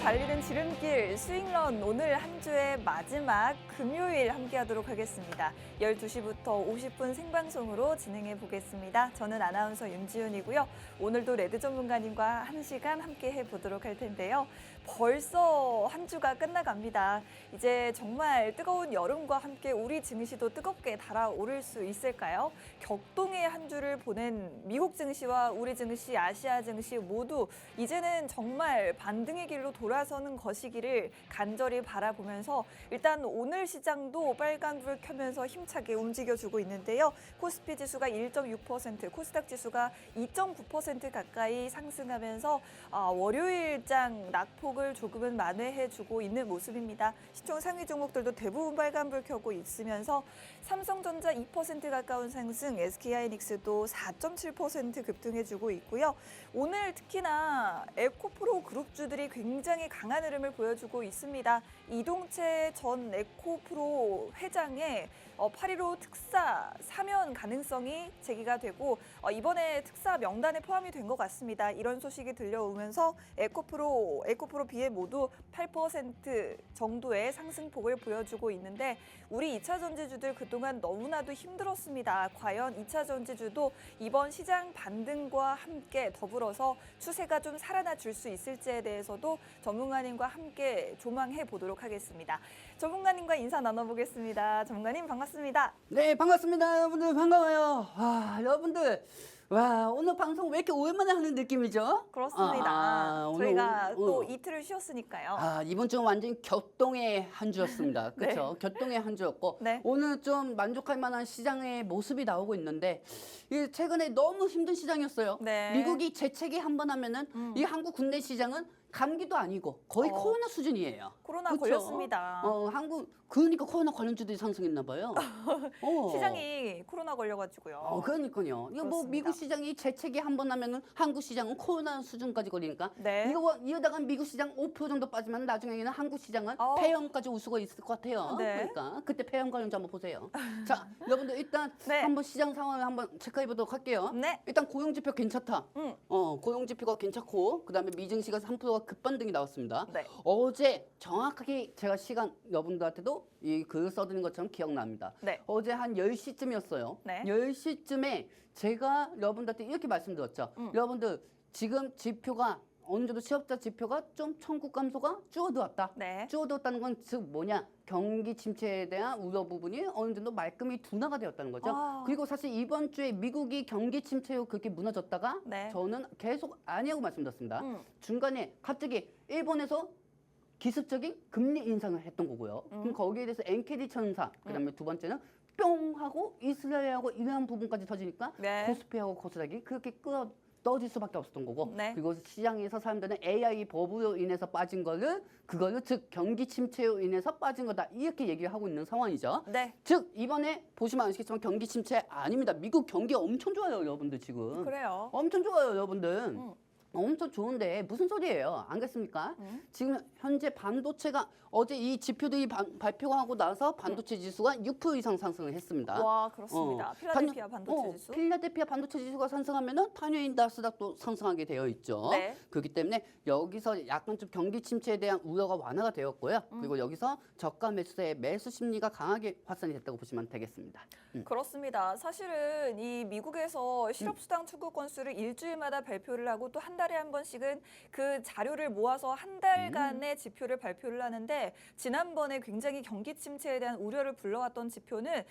달리는 지름길 스윙런 오늘 한 주의 마지막 금요일 함께하도록 하겠습니다. 12시부터 50분 생방송으로 진행해 보겠습니다. 저는 아나운서 윤지훈이고요. 오늘도 레드 전문가님과 1시간 함께 해보도록 할 텐데요. 벌써 한 주가 끝나갑니다. 이제 정말 뜨거운 여름과 함께 우리 증시도 뜨겁게 달아오를 수 있을까요? 격동의 한 주를 보낸 미국 증시와 우리 증시, 아시아 증시 모두 이제는 정말 반등의 길로 돌아서는 것이기를 간절히 바라보면서 일단 오늘 시장도 빨간불 켜면서 힘차게 움직여주고 있는데요. 코스피 지수가 1.6%, 코스닥 지수가 2.9% 가까이 상승하면서 월요일장 낙폭을 조금은 만회해주고 있는 모습입니다. 시총 상위 종목들도 대부분 빨간불 켜고 있으면서 삼성전자 2% 가까운 상승, SK하이닉스도 4.7% 급등해주고 있고요. 오늘 특히나 에코프로 그룹주들이 굉장히 강한 흐름을 보여주고 있습니다. 이동채 전 에코프로 회장의 8.15 특사 사면 가능성이 제기가 되고 이번에 특사 명단에 포함이 된 것 같습니다. 이런 소식이 들려오면서 에코프로 비해 모두 8% 정도의 상승폭을 보여주고 있는데 우리 2차 전지주들 그동안 너무나도 힘들었습니다. 과연 2차 전지주도 이번 시장 반등과 함께 더불어서 추세가 좀 살아나 줄 수 있을지에 대해서도 전문가님과 함께 조망해 보도록 하겠습니다. 전문가님과 인사 나눠보겠습니다. 전문가님 반갑습니다. 네, 반갑습니다. 여러분들 반가워요. 여러분들 오늘 방송 왜 이렇게 오랜만에 하는 느낌이죠? 그렇습니다. 오늘, 저희가 또 이틀을 쉬었으니까요. 이번 주는 완전히 격동의 한 주였습니다. 그렇죠? 네. 격동의 한 주였고 네. 오늘 좀 만족할 만한 시장의 모습이 나오고 있는데 최근에 너무 힘든 시장이었어요. 네. 미국이 재채기 한 번 하면은 이 한국 국내 시장은 감기도 아니고 거의 코로나 수준이에요. 코로나 그쵸? 걸렸습니다. 그러니까 코로나 관련주들이 상승했나 봐요. 시장이 코로나 걸려가지고요. 그러니까요. 이거 뭐 그렇습니다. 미국 시장이 재채기 한 번 하면은 한국 시장은 코로나 수준까지 걸리니까 네. 이러다가 미국 시장 5% 정도 빠지면 나중에는 한국 시장은 폐렴까지 올 수가 있을 것 같아요. 네. 그러니까 그때 폐렴 관련주 한번 보세요. 자, 여러분들 일단 네. 한번 시장 상황을 한번 체크해 보도록 할게요. 네. 일단 고용지표 괜찮다. 고용지표가 괜찮고 그다음에 미증시가 3%가 급반등이 나왔습니다. 네. 어제 정확하게 제가 시간 여러분들한테도 이 글 써드린 것처럼 기억납니다. 네. 어제 한 10시쯤이었어요. 네. 10시쯤에 제가 여러분들한테 이렇게 말씀드렸죠. 여러분들 지금 지표가 어느 정도 취업자 지표가 좀 천국 감소가 줄어들었다. 네. 줄어들었다는 건 즉 뭐냐? 경기 침체에 대한 우려 부분이 어느 정도 말끔히 둔화가 되었다는 거죠. 그리고 사실 이번 주에 미국이 경기 침체로 그렇게 무너졌다가 네. 저는 계속 아니라고 말씀드렸습니다. 중간에 갑자기 일본에서 기습적인 금리 인상을 했던 거고요. 그럼 거기에 대해서 엔케디 천사, 그다음에 두 번째는 뿅 하고 이스라엘하고 이란 부분까지 터지니까 네. 코스피하고 코스닥이 그렇게 떨어질 수밖에 없었던 거고 네. 그리고 시장에서 사람들은 AI 버블로 인해서 빠진 그거를 즉 경기 침체로 인해서 빠진 거다 이렇게 얘기를 하고 있는 상황이죠. 네. 즉 이번에 보시면 아시겠지만 경기 침체 아닙니다. 미국 경기 엄청 좋아요, 여러분들 지금. 그래요. 엄청 좋아요, 여러분들. 엄청 좋은데 무슨 소리예요? 안 그렇습니까? 지금 현재 반도체가 어제 이 지표들이 발표가 하고 나서 반도체 지수가 6% 이상 상승을 했습니다. 와, 그렇습니다. 필라델피아 반도체 지수. 필라델피아 반도체 지수가 상승하면은 판유인 나스닥도 상승하게 되어 있죠. 네. 그렇기 때문에 여기서 약간 좀 경기 침체에 대한 우려가 완화가 되었고요. 그리고 여기서 저가 매수세의 매수 심리가 강하게 확산이 됐다고 보시면 되겠습니다. 그렇습니다. 사실은 이 미국에서 실업수당 출구 건수를 일주일마다 발표를 하고 또 한 달에 한 번씩은 그 자료를 모아서 한 달간의 지표를 발표를 하는데 지난번에 굉장히 경기 침체에 대한 우려를 불러왔던 지표는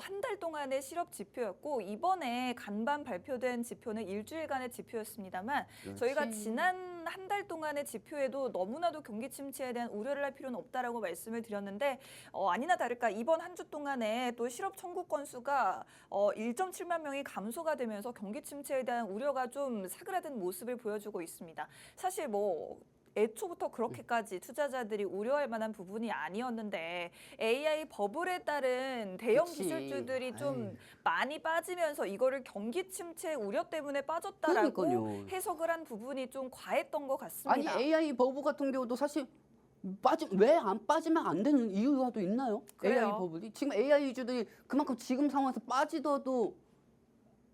한 달 동안의 실업 지표였고 이번에 간밤 발표된 지표는 일주일간의 지표였습니다만 저희가 지난 한 달 동안의 지표에도 너무나도 경기 침체에 대한 우려를 할 필요는 없다라고 말씀을 드렸는데 아니나 다를까 이번 한 주 동안에 또 실업 청구 건수가 1.7만 명이 감소가 되면서 경기 침체에 대한 우려가 좀 사그라든 모습을 보여주고 있습니다. 사실 애초부터 그렇게까지 투자자들이 우려할 만한 부분이 아니었는데 AI 버블에 따른 대형 그치. 기술주들이 좀 많이 빠지면서 이거를 경기 침체 우려 때문에 빠졌다라고 그러니까요. 해석을 한 부분이 좀 과했던 것 아니 같습니다. AI 버블 같은 경우도 사실 왜 안 빠지면 안 되는 이유가 또 있나요? 그래요. AI 버블이 지금 AI 주들이 그만큼 지금 상황에서 빠지더라도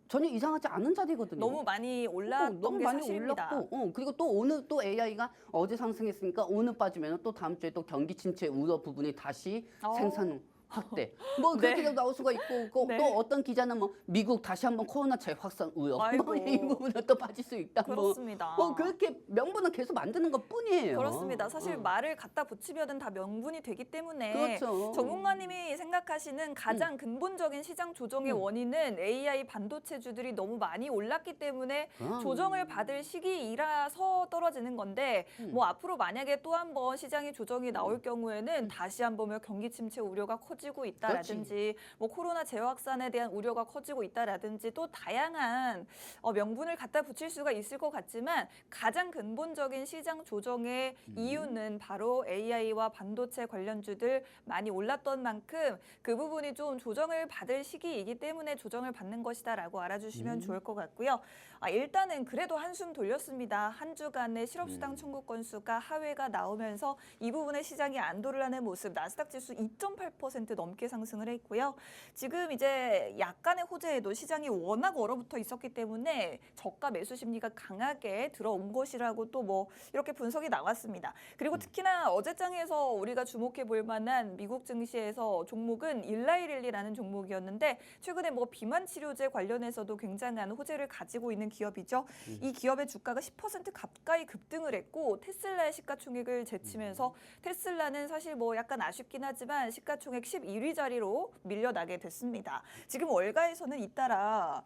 전혀 이상하지 않은 자리거든요. 너무 많이 올랐던 너무 게 많이 사실입니다. 올랐고, 그리고 또 오늘 또 AI가 어제 상승했으니까 오늘 빠지면 또 다음 주에 또 경기 침체 우려 부분이 다시 생산 확대. 뭐 네. 그렇게 나올 수가 있고 네. 또 어떤 기자는 뭐 미국 다시 한번 코로나 재확산 우려. 아이고. 뭐 이 부분은 또 빠질 수 있다. 그렇습니다. 뭐 그렇게 명분은 계속 만드는 것뿐이에요. 그렇습니다. 사실 말을 갖다 붙이면은 다 명분이 되기 때문에 그렇죠. 전문가님이 생각하시는 가장 근본적인 시장 조정의 원인은 AI 반도체주들이 너무 많이 올랐기 때문에 조정을 받을 시기이라서 떨어지는 건데 뭐 앞으로 만약에 또 한 번 시장의 조정이 나올 경우에는 다시 한번 뭐 경기 침체 우려가 커지고 있다라든지 뭐 코로나 재확산에 대한 우려가 커지고 있다라든지 또 다양한 명분을 갖다 붙일 수가 있을 것 같지만 가장 근본적인 시장 조정의 이유는 바로 AI와 반도체 관련주들 많이 올랐던 만큼 그 부분이 좀 조정을 받을 시기이기 때문에 조정을 받는 것이다라고 알아주시면 좋을 것 같고요. 일단은 그래도 한숨 돌렸습니다. 한 주간의 실업수당 청구 건수가 하회가 나오면서 이 부분에 시장이 안도를 하는 모습, 나스닥 지수 2.8% 넘게 상승을 했고요. 지금 이제 약간의 호재에도 시장이 워낙 얼어붙어 있었기 때문에 저가 매수 심리가 강하게 들어온 것이라고 또 뭐 이렇게 분석이 나왔습니다. 그리고 특히나 어제장에서 우리가 주목해 볼 만한 미국 증시에서 종목은 일라이릴리라는 종목이었는데 최근에 뭐 비만 치료제 관련해서도 굉장한 호재를 가지고 있는 기업이죠. 이 기업의 주가가 10% 가까이 급등을 했고 테슬라의 시가총액을 제치면서 테슬라는 사실 뭐 약간 아쉽긴 하지만 시가총액 11위 자리로 밀려나게 됐습니다. 지금 월가에서는 잇따라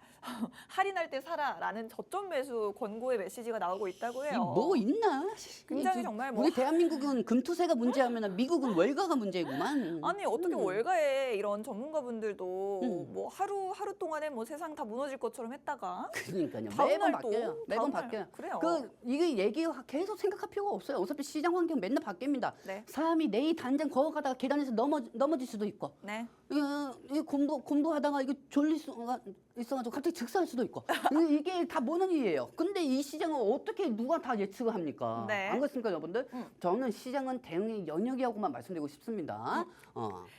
할인할 때 사라라는 저점 매수 권고의 메시지가 나오고 있다고 해요. 뭐 있나? 굉장히 정말 뭐 우리 대한민국은 금투세가 문제하면 미국은 월가가 문제구만. 아니 어떻게 월가에 이런 전문가분들도 뭐 하루 동안에 뭐 세상 다 무너질 것처럼 했다가 그러니까요. 다음 매번 날 또, 바뀌어요. 매번 다음 날, 바뀌어요. 그래요. 이게 얘기 계속 생각할 필요가 없어요. 어차피 시장 환경 맨날 바뀝니다. 네. 사람이 내일 당장 걸어가다가 계단에서 넘어질 수도 있고. 네. 이 공부하다가 이거 졸릴 수가 있어가지고 갑자기 즉사할 수도 있고. 이게 다 모는 일이에요. 근데 이 시장은 어떻게 누가 다 예측을 합니까? 네. 안 그렇습니까, 여러분들? 저는 시장은 대응의 영역이라고만 말씀드리고 싶습니다.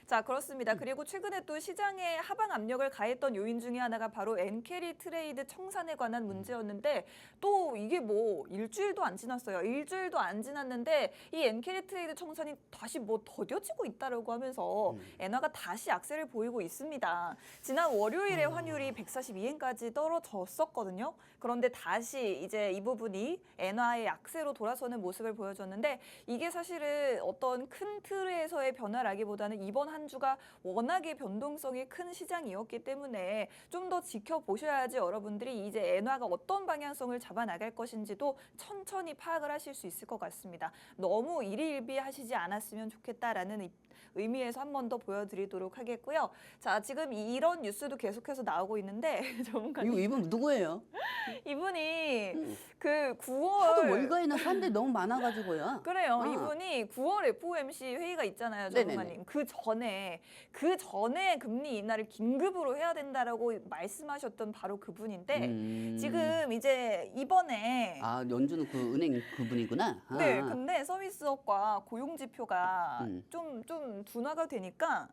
자, 그렇습니다. 그리고 최근에 또 시장에 하방 압력을 가했던 요인 중에 하나가 바로 엔캐리 트레이드 청산에 관한 문제였는데 또 이게 뭐 일주일도 안 지났어요. 일주일도 안 지났는데 이 엔캐리 트레이드 청산이 다시 뭐 더뎌지고 있다라고 하면서 엔화가 다시 악세를 보이고 있습니다. 지난 월요일에 환율이 142엔까지 떨어졌었거든요. 그런데 다시 이제 이 부분이 엔화의 약세로 돌아서는 모습을 보여줬는데 이게 사실은 어떤 큰 틀에서의 변화라기보다는 이번 한 주가 워낙에 변동성이 큰 시장이었기 때문에 좀 더 지켜보셔야지 여러분들이 이제 엔화가 어떤 방향성을 잡아나갈 것인지도 천천히 파악을 하실 수 있을 것 같습니다. 너무 일희일비하시지 않았으면 좋겠다라는 의미에서 한 번 더 보여드리도록 하겠고요. 자, 지금 이런 뉴스도 계속해서 나오고 있는데 전문가님 이분 누구예요? 이분이 그 9월 하도 월가에는 사람들이 너무 많아가지고요. 그래요. 이분이 9월 FOMC 회의가 있잖아요, 전문가님. 그 전에 금리 인하를 긴급으로 해야 된다라고 말씀하셨던 바로 그분인데 지금 이제 이번에 연준은 그 은행 그분이구나. 네, 근데 서비스업과 고용 지표가 좀 둔화가 되니까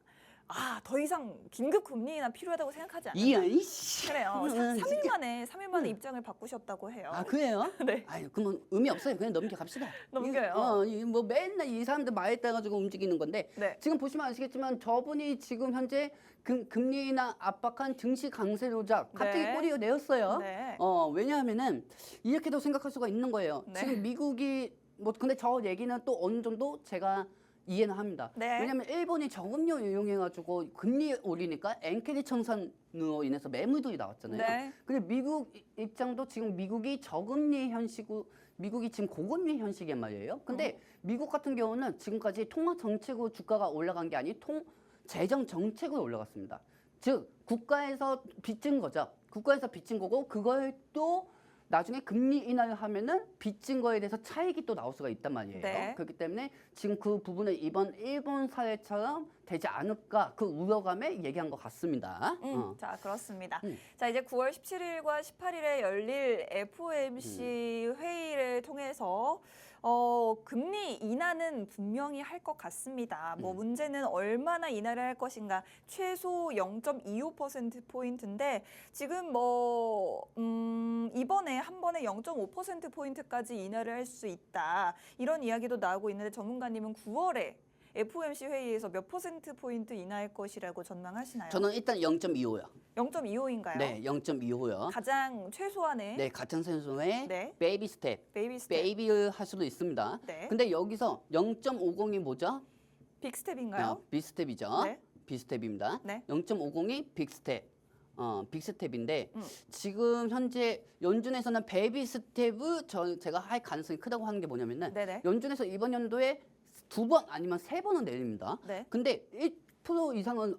더 이상 긴급 금리 인하 필요하다고 생각하지 않는다. 그래요. 3일 만에 입장을 바꾸셨다고 해요. 그래요? 네. 그러면 의미 없어요. 그냥 넘겨갑시다. 넘겨요. 뭐 맨날 이 사람들 말에 따라가지고 움직이는 건데 네. 지금 보시면 아시겠지만 저분이 지금 현재 금리 인하 압박한 증시 강세 조작 갑자기 네. 꼬리を내었어요. 네. 왜냐하면은 이렇게도 생각할 수가 있는 거예요. 네. 지금 미국이 근데 저 얘기는 또 어느 정도 제가 이해는 합니다. 네. 왜냐하면 일본이 저금리 이용해가지고 금리 올리니까 엔캐리 청산으로 인해서 매물들이 나왔잖아요. 네. 근데 미국 입장도 지금 미국이 저금리 현시고 미국이 지금 고금리 현시란 말이에요. 근데 미국 같은 경우는 지금까지 통화 정책으로 주가가 올라간 게 아닌 재정 정책으로 올라갔습니다. 즉 국가에서 빚진 거죠. 국가에서 빚진 거고 그걸 또 나중에 금리 인하를 하면은 빚진 거에 대해서 차익이 또 나올 수가 있단 말이에요. 네. 그렇기 때문에 지금 그 부분을 이번 일본 사례처럼 되지 않을까 그 우려감에 얘기한 것 같습니다. 자, 그렇습니다. 자, 이제 9월 17일과 18일에 열릴 FOMC 회의를 통해서 금리 인하는 분명히 할 것 같습니다. 문제는 얼마나 인하를 할 것인가. 최소 0.25%포인트인데 지금 이번에 한 번에 0.5%포인트까지 인하를 할 수 있다. 이런 이야기도 나오고 있는데 전문가님은 9월에 FOMC 회의에서 몇 %포인트 인하할 것이라고 전망하시나요? 저는 일단 0.25요. 0.25인가요? 네, 0.25요. 가장 최소한의 네, 같은 선수의 네. 베이비 스텝. 베이비 스텝. 베이비를 할 수도 있습니다. 네. 근데 여기서 0.50이 뭐죠? 빅 스텝인가요? 빅스텝이죠. 네. 빅스텝입니다. 네. 0.50이 빅스텝. 빅스텝인데 지금 현재 연준에서는 베이비 스텝을 제가 할 가능성이 크다고 하는 게 뭐냐면은 네네. 연준에서 이번 연도에 2번 아니면 3번은 내립니다. 네. 근데 1% 이상은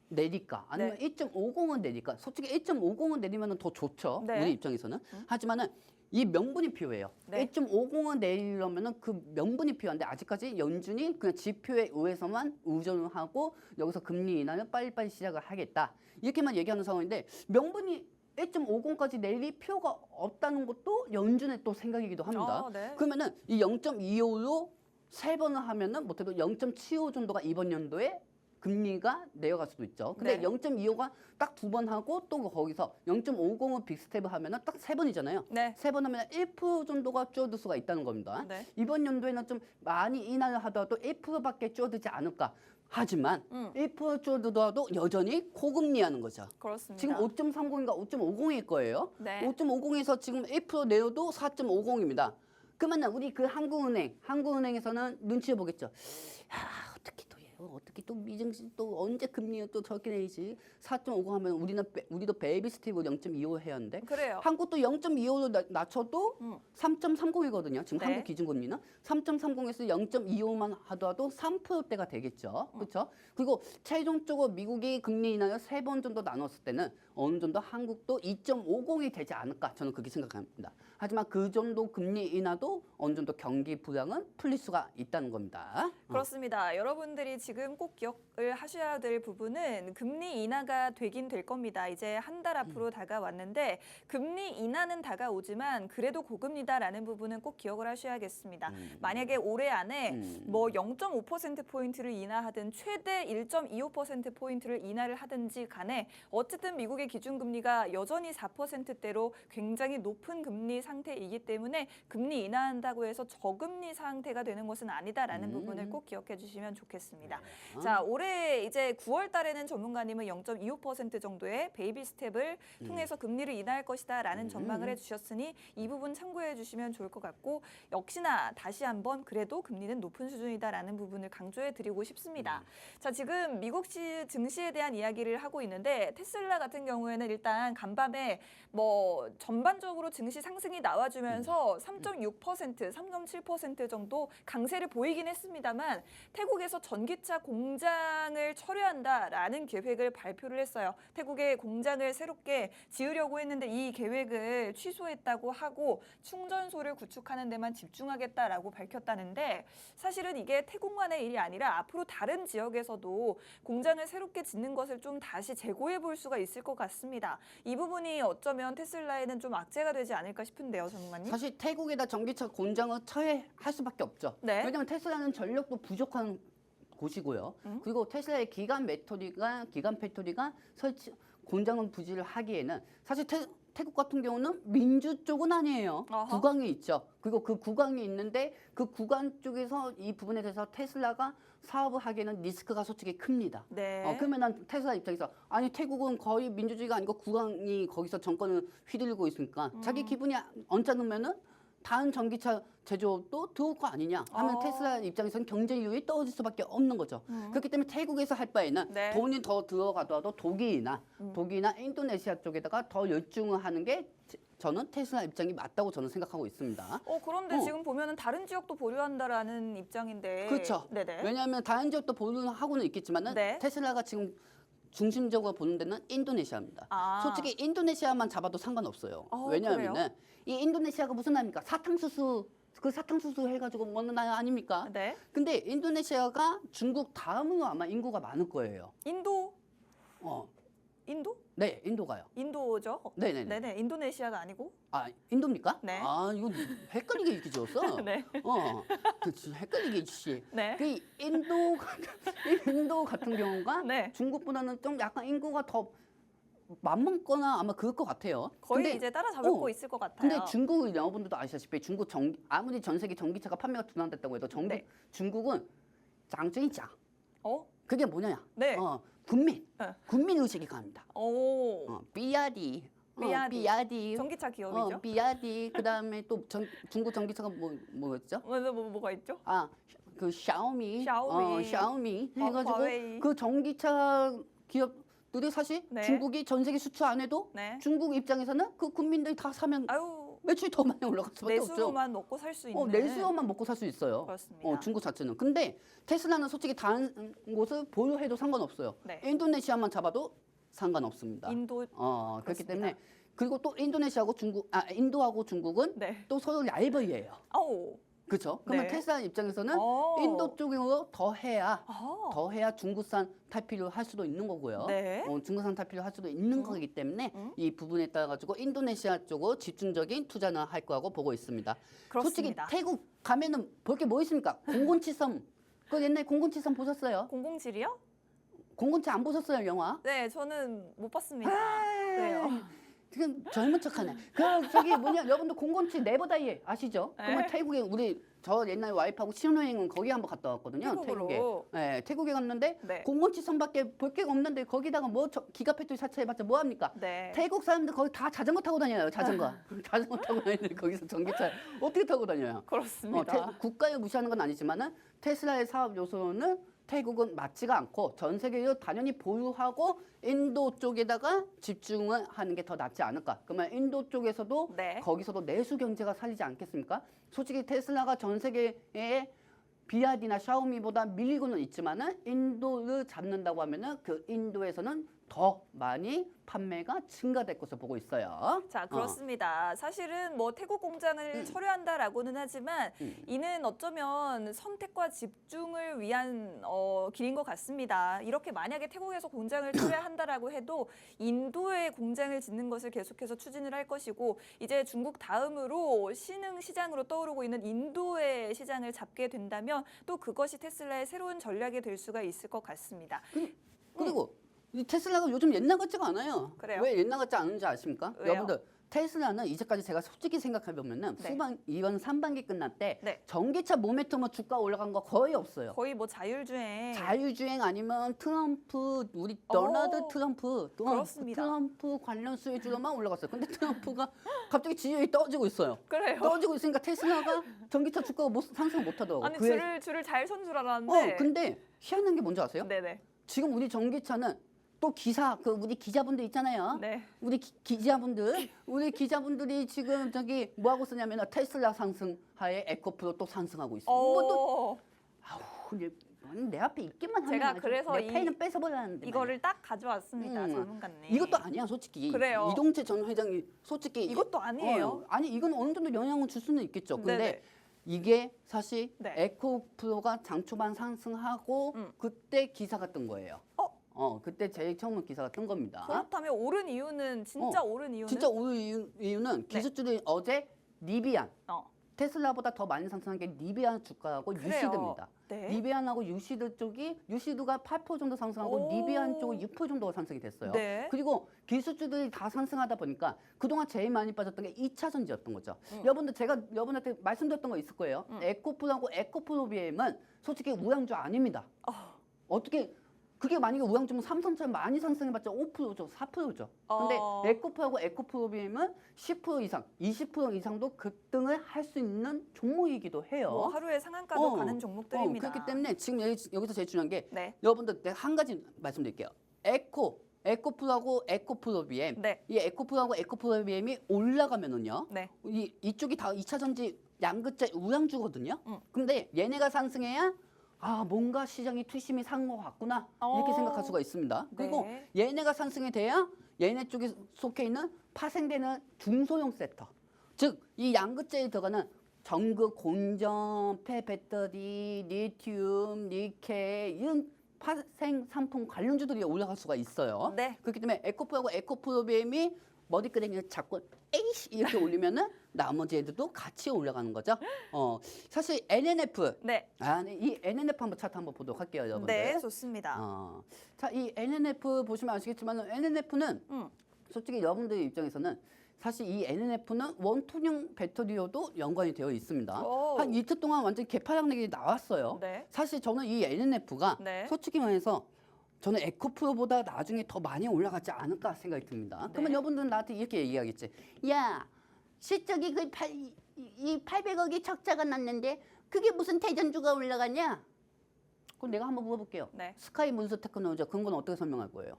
내니까 아니면 1.50은 내니까 솔직히 1.50은 내리면 더 좋죠. 네. 우리 입장에서는. 하지만은 이 명분이 필요해요. 네. 1.50은 내리려면은 그 명분이 필요한데 아직까지 연준이 그냥 지표에 의해서만 의존을 하고 여기서 금리 인하는 빨리빨리 시작을 하겠다. 이렇게만 얘기하는 상황인데 명분이 1.50까지 내릴 필요가 없다는 것도 연준의 또 생각이기도 합니다. 네. 그러면은 이 0.25로 3번을 하면은 못해도 0.75 정도가 이번 연도에 금리가 내려갈 수도 있죠. 근데 네. 0.25가 딱 2번 하고 또 거기서 0.50을 빅스텝을 하면은 딱 3번이잖아요. 네. 3번 하면 1% 정도가 줄어들 수가 있다는 겁니다. 네. 이번 연도에는 좀 많이 인하를 하더라도 1%밖에 줄어들지 않을까. 하지만 1% 줄어들어도 여전히 고금리하는 거죠. 그렇습니다. 지금 5.30인가 5.50일 거예요. 네. 5.50에서 지금 1% 내려도 4.50입니다. 그러면 우리 그 한국은행에서는 눈치를 보겠죠. 야, 어떻게 또 미증시 또 언제 금리가 또 저렇게 내리지? 4.50 하면 우리도 베이비 스텝으로 0.25 해야 하는데 그래요. 한국도 0.25로 낮춰도 3.30이거든요. 지금 네. 한국 기준금리는 3.30에서 0.25만 하더라도 3%대가 되겠죠. 그렇죠? 그리고 최종적으로 미국이 금리 인하를 3번 정도 나눴을 때는 어느 정도 한국도 2.50이 되지 않을까 저는 그렇게 생각합니다. 하지만 그 정도 금리 인하도 어느 정도 경기 불황은 풀릴 수가 있다는 겁니다. 그렇습니다. 여러분들이 지금 꼭 기억을 하셔야 될 부분은 금리 인하가 되긴 될 겁니다. 이제 한 달 앞으로 다가왔는데 금리 인하는 다가오지만 그래도 고금리다라는 부분은 꼭 기억을 하셔야겠습니다. 만약에 올해 안에 0.5%포인트를 인하하든 최대 1.25%포인트를 인하를 하든지 간에 어쨌든 미국의 기준금리가 여전히 4%대로 굉장히 높은 금리 상태이기 때문에 금리 인하한다고 해서 저금리 상태가 되는 것은 아니다라는 부분을 꼭 기억해 주시면 좋겠습니다. 자, 올해 이제 9월 달에는 전문가님은 0.25% 정도의 베이비 스텝을 통해서 금리를 인하할 것이다라는 전망을 해주셨으니 이 부분 참고해 주시면 좋을 것 같고 역시나 다시 한번 그래도 금리는 높은 수준이다라는 부분을 강조해 드리고 싶습니다. 자, 지금 미국 증시에 대한 이야기를 하고 있는데 테슬라 같은 경우에는 일단 간밤에 전반적으로 증시 상승이 나와주면서 3.6%, 3.7% 정도 강세를 보이긴 했습니다만 태국에서 전기차 공장을 철회한다라는 계획을 발표를 했어요. 태국의 공장을 새롭게 지으려고 했는데 이 계획을 취소했다고 하고 충전소를 구축하는 데만 집중하겠다라고 밝혔다는데 사실은 이게 태국만의 일이 아니라 앞으로 다른 지역에서도 공장을 새롭게 짓는 것을 좀 다시 재고해 볼 수가 있을 것 같습니다. 이 부분이 어쩌면 테슬라에는 좀 악재가 되지 않을까 싶은데요, 전문가님. 사실 태국에다 전기차 공장을 철회할 수밖에 없죠. 네. 왜냐하면 테슬라는 전력도 부족한 곳이고요. 그리고 테슬라의 기간 팩토리가 공장을 부지를 하기에는 사실 태국 같은 경우는 민주 쪽은 아니에요. 어허. 국왕이 있죠. 그리고 그 국왕이 있는데 그 국왕 쪽에서 이 부분에 대해서 테슬라가 사업을 하기에는 리스크가 솔직히 큽니다. 네. 그러면 난 테슬라 입장에서 아니 태국은 거의 민주주의가 아니고 국왕이 거기서 정권을 휘두르고 있으니까 자기 기분이 언짢으면은 다른 전기차 제조업도 들어올 거 아니냐 하면 테슬라 입장에서는 경쟁률이 떨어질 수밖에 없는 거죠. 그렇기 때문에 태국에서 할 바에는 네. 돈이 더 들어가더라도 독일이나 인도네시아 쪽에다가 더 열중을 하는 게 저는 테슬라 입장이 맞다고 저는 생각하고 있습니다. 그런데 지금 보면은 다른 지역도 보류한다라는 입장인데. 그렇죠. 네네. 왜냐하면 다른 지역도 보유하고는 있겠지만은 네. 테슬라가 지금 중심적으로 보는 데는 인도네시아입니다. 아. 솔직히 인도네시아만 잡아도 상관없어요. 그래요? 왜냐하면 이 인도네시아가 무슨 나라입니까? 사탕수수 해가지고 먹는 나라 아닙니까? 네. 근데 인도네시아가 중국 다음으로 아마 인구가 많을 거예요. 인도? 인도? 네, 인도가요. 인도죠? 네네네. 네네. 인도네시아가 아니고? 아, 인도입니까? 네. 아, 이거 헷갈리게 이렇게 지었어. 네. 그치, 헷갈리게 씨. 네. 그 인도 같은 경우가 네. 중국보다는 좀 약간 인구가 더 많거나 아마 그럴 것 같아요. 거의 근데, 이제 따라잡고 있을 것 같아요. 근데 중국은 여러분들도 아시다시피 중국 아무리 전 세계 전기차가 판매가 둔화됐다고 해도 네. 중국은 장점이자 어? 그게 뭐냐? 네. 군민 네. 군민 의식이 강합니다. 오. 비아디. 비아디. 전기차 기업이죠? 비아디. 그다음에 또 중국 전기차가 뭐였죠? 뭐가 있죠? 그 샤오미. 샤오미. 샤오미 해가지고 화웨이. 그 전기차 기업들이 사실 네. 중국이 전 세계 수출 안 해도 네. 중국 입장에서는 그 국민들이 다 사면 아유. 매출이 더 많이 올라갈 수밖에 없죠. 내수로만 먹고 살 수 있는. 내수로만 먹고 살 수 있어요. 그렇습니다. 중국 자체는. 근데 테슬라는 솔직히 다른 곳을 보유해도 상관없어요. 네. 인도네시아만 잡아도 상관없습니다. 인도. 그렇기 그렇습니다. 때문에 그리고 또 인도하고 중국은 네. 또 서로 라이벌이에요. 아우. 그렇죠? 그러면 네. 테슬라 입장에서는 오. 인도 쪽으로 더 해야 아. 중국산 탈피를 할 수도 있는 거고요. 네. 중국산 탈피를 할 수도 있는 거기 때문에 이 부분에 따라 가지고 인도네시아 쪽으로 집중적인 투자는 할 거라고 보고 있습니다. 그렇습니다. 솔직히 태국 가면은 볼 게 뭐 있습니까? 0073. 그 옛날 0073 보셨어요? 007이요? 007 안 보셨어요, 영화? 네, 저는 못 봤습니다. 아. 그래요. 지금 젊은 척하네. 저기 여러분들 007 네버다이 아시죠? 네. 그러면 태국에 저 옛날 와이프하고 신혼여행은 거기 한번 갔다 왔거든요. 태국으로. 태국에. 네, 태국에 갔는데 네. 007선밖에 볼 게 없는데 거기다가 기가 패토리 사차해봤자 뭐 합니까? 네. 태국 사람들 거기 다 자전거 타고 다녀요. 자전거. 자전거 타고 다니는데 거기서 전기차 어떻게 타고 다녀요? 그렇습니다. 국가를 무시하는 건 아니지만은 테슬라의 사업 요소는 태국은 맞지가 않고 전 세계로 당연히 보유하고 인도 쪽에다가 집중을 하는 게 더 낫지 않을까. 그러면 인도 쪽에서도 네. 거기서도 내수 경제가 살리지 않겠습니까? 솔직히 테슬라가 전 세계에 비아디나 샤오미보다 밀리고는 있지만은 인도를 잡는다고 하면은 그 인도에서는 더 많이 판매가 증가될 것으로 보고 있어요. 자, 그렇습니다. 사실은 뭐 태국 공장을 철회한다라고는 하지만 이는 어쩌면 선택과 집중을 위한 길인 것 같습니다. 이렇게 만약에 태국에서 공장을 철회한다라고 해도 인도에 공장을 짓는 것을 계속해서 추진을 할 것이고 이제 중국 다음으로 신흥 시장으로 떠오르고 있는 인도의 시장을 잡게 된다면 또 그것이 테슬라의 새로운 전략이 될 수가 있을 것 같습니다. 그리고 이 테슬라가 요즘 옛날 같지가 않아요. 그래요? 왜 옛날 같지 않은지 아십니까? 왜요? 여러분들 테슬라는 이제까지 제가 솔직히 생각해보면은 네. 이번 3반기 끝날 때 네. 전기차 모멘텀으로 주가 올라간 거 거의 없어요. 거의 뭐 자율주행. 자율주행 아니면 트럼프 우리 도널드 트럼프 그렇습니다. 트럼프 관련 수혜주로만 올라갔어요. 근데 트럼프가 갑자기 지지율이 떨어지고 있어요. 그래요. 떨어지고 있으니까 테슬라가 전기차 주가가 상승 못하더라고. 아니 줄을 잘 선 줄 알았는데. 근데 희한한 게 뭔지 아세요? 네네. 지금 우리 전기차는 또 우리 기자분들 있잖아요. 네. 우리 기자분들이 지금 저기 뭐 하고 쓰냐면 테슬라 상승하에 에코프로 또 상승하고 있어요. 내 앞에 있기만 하면 제가 아주 그래서 내 펜은 뺏어버렸는데 이거를 딱 가져왔습니다, 전문가님. 이것도 아니야 솔직히. 그래요. 이동재 전 회장이 솔직히 이것도 아니에요. 아니 이건 어느 정도 영향을 줄 수는 있겠죠. 근데 네네. 이게 사실 네. 에코프로가 장초반 상승하고 그때 기사가 뜬 거예요. 그때 제일 처음 기사가 뜬 겁니다. 그렇다면 오른 이유는 진짜 오른 이유는? 진짜 오른 이유는 기술주들이 어제 리비안 테슬라보다 더 많이 상승한 게 리비안 주가하고 그래요. 유시드입니다. 네. 리비안하고 유시드가 8% 정도 상승하고 리비안 쪽은 6% 정도가 상승이 됐어요. 네. 그리고 기술주들이 다 상승하다 보니까 그동안 제일 많이 빠졌던 게 2차 전지였던 거죠. 여러분들 제가 여러분한테 말씀드렸던 거 있을 거예요. 에코프로하고 에코프로비엠은 솔직히 우량주 아닙니다. 어떻게 그게 만약에 우량주면 삼성처럼 많이 상승해봤자 5%죠, 4%죠. 근데 에코프하고 에코프로비엠은 10% 이상, 20% 이상도 급등을 할 수 있는 종목이기도 해요. 뭐 하루에 상한가도 가는 종목들입니다. 그렇기 때문에 지금 여기서 제일 중요한 게 네. 여러분들 내가 한 가지 말씀드릴게요. 에코프하고 에코프로비엠, 네. 이 에코프하고 에코프로비엠이 올라가면은요, 네. 이쪽이 다 2차 전지 양극재 우량주거든요. 근데 얘네가 상승해야 뭔가 시장이 투심이 산 것 같구나 이렇게 생각할 수가 있습니다. 그리고 네. 얘네가 상승이 돼야 얘네 쪽에 속해 있는 파생되는 중소형 섹터, 즉 이 양극재에 들어가는 전극, 공정, 폐배터리, 리튬, 니켈 이런 파생 상품 관련주들이 올라갈 수가 있어요. 네. 그렇기 때문에 에코프하고 에코프로비엠이 머리끄댕이를 잡고 에이씨 이렇게 올리면은 나머지 애들도 같이 올라가는 거죠. 사실 NNF 네. 이 NNF 한번 차트 한번 보도록 할게요, 여러분들. 네, 좋습니다. 자, 이 NNF 보시면 아시겠지만 NNF는 솔직히 여러분들 입장에서는 사실 이 NNF는 원통형 배터리로도 연관이 되어 있습니다. 오. 한 이틀 동안 완전 개파량력이 나왔어요. 네. 사실 저는 이 NNF가 네. 솔직히 말해서 저는 에코프로보다 나중에 더 많이 올라가지 않을까 생각이 듭니다. 네. 그러면 여러분들은 나한테 이렇게 얘기하겠지. 야, 실적이 이 800억이 적자가 났는데 그게 무슨 대전주가 올라가냐? 그럼 내가 한번 물어볼게요. 네. 스카이 문서 테크놀로지 그런 건 어떻게 설명할 거예요?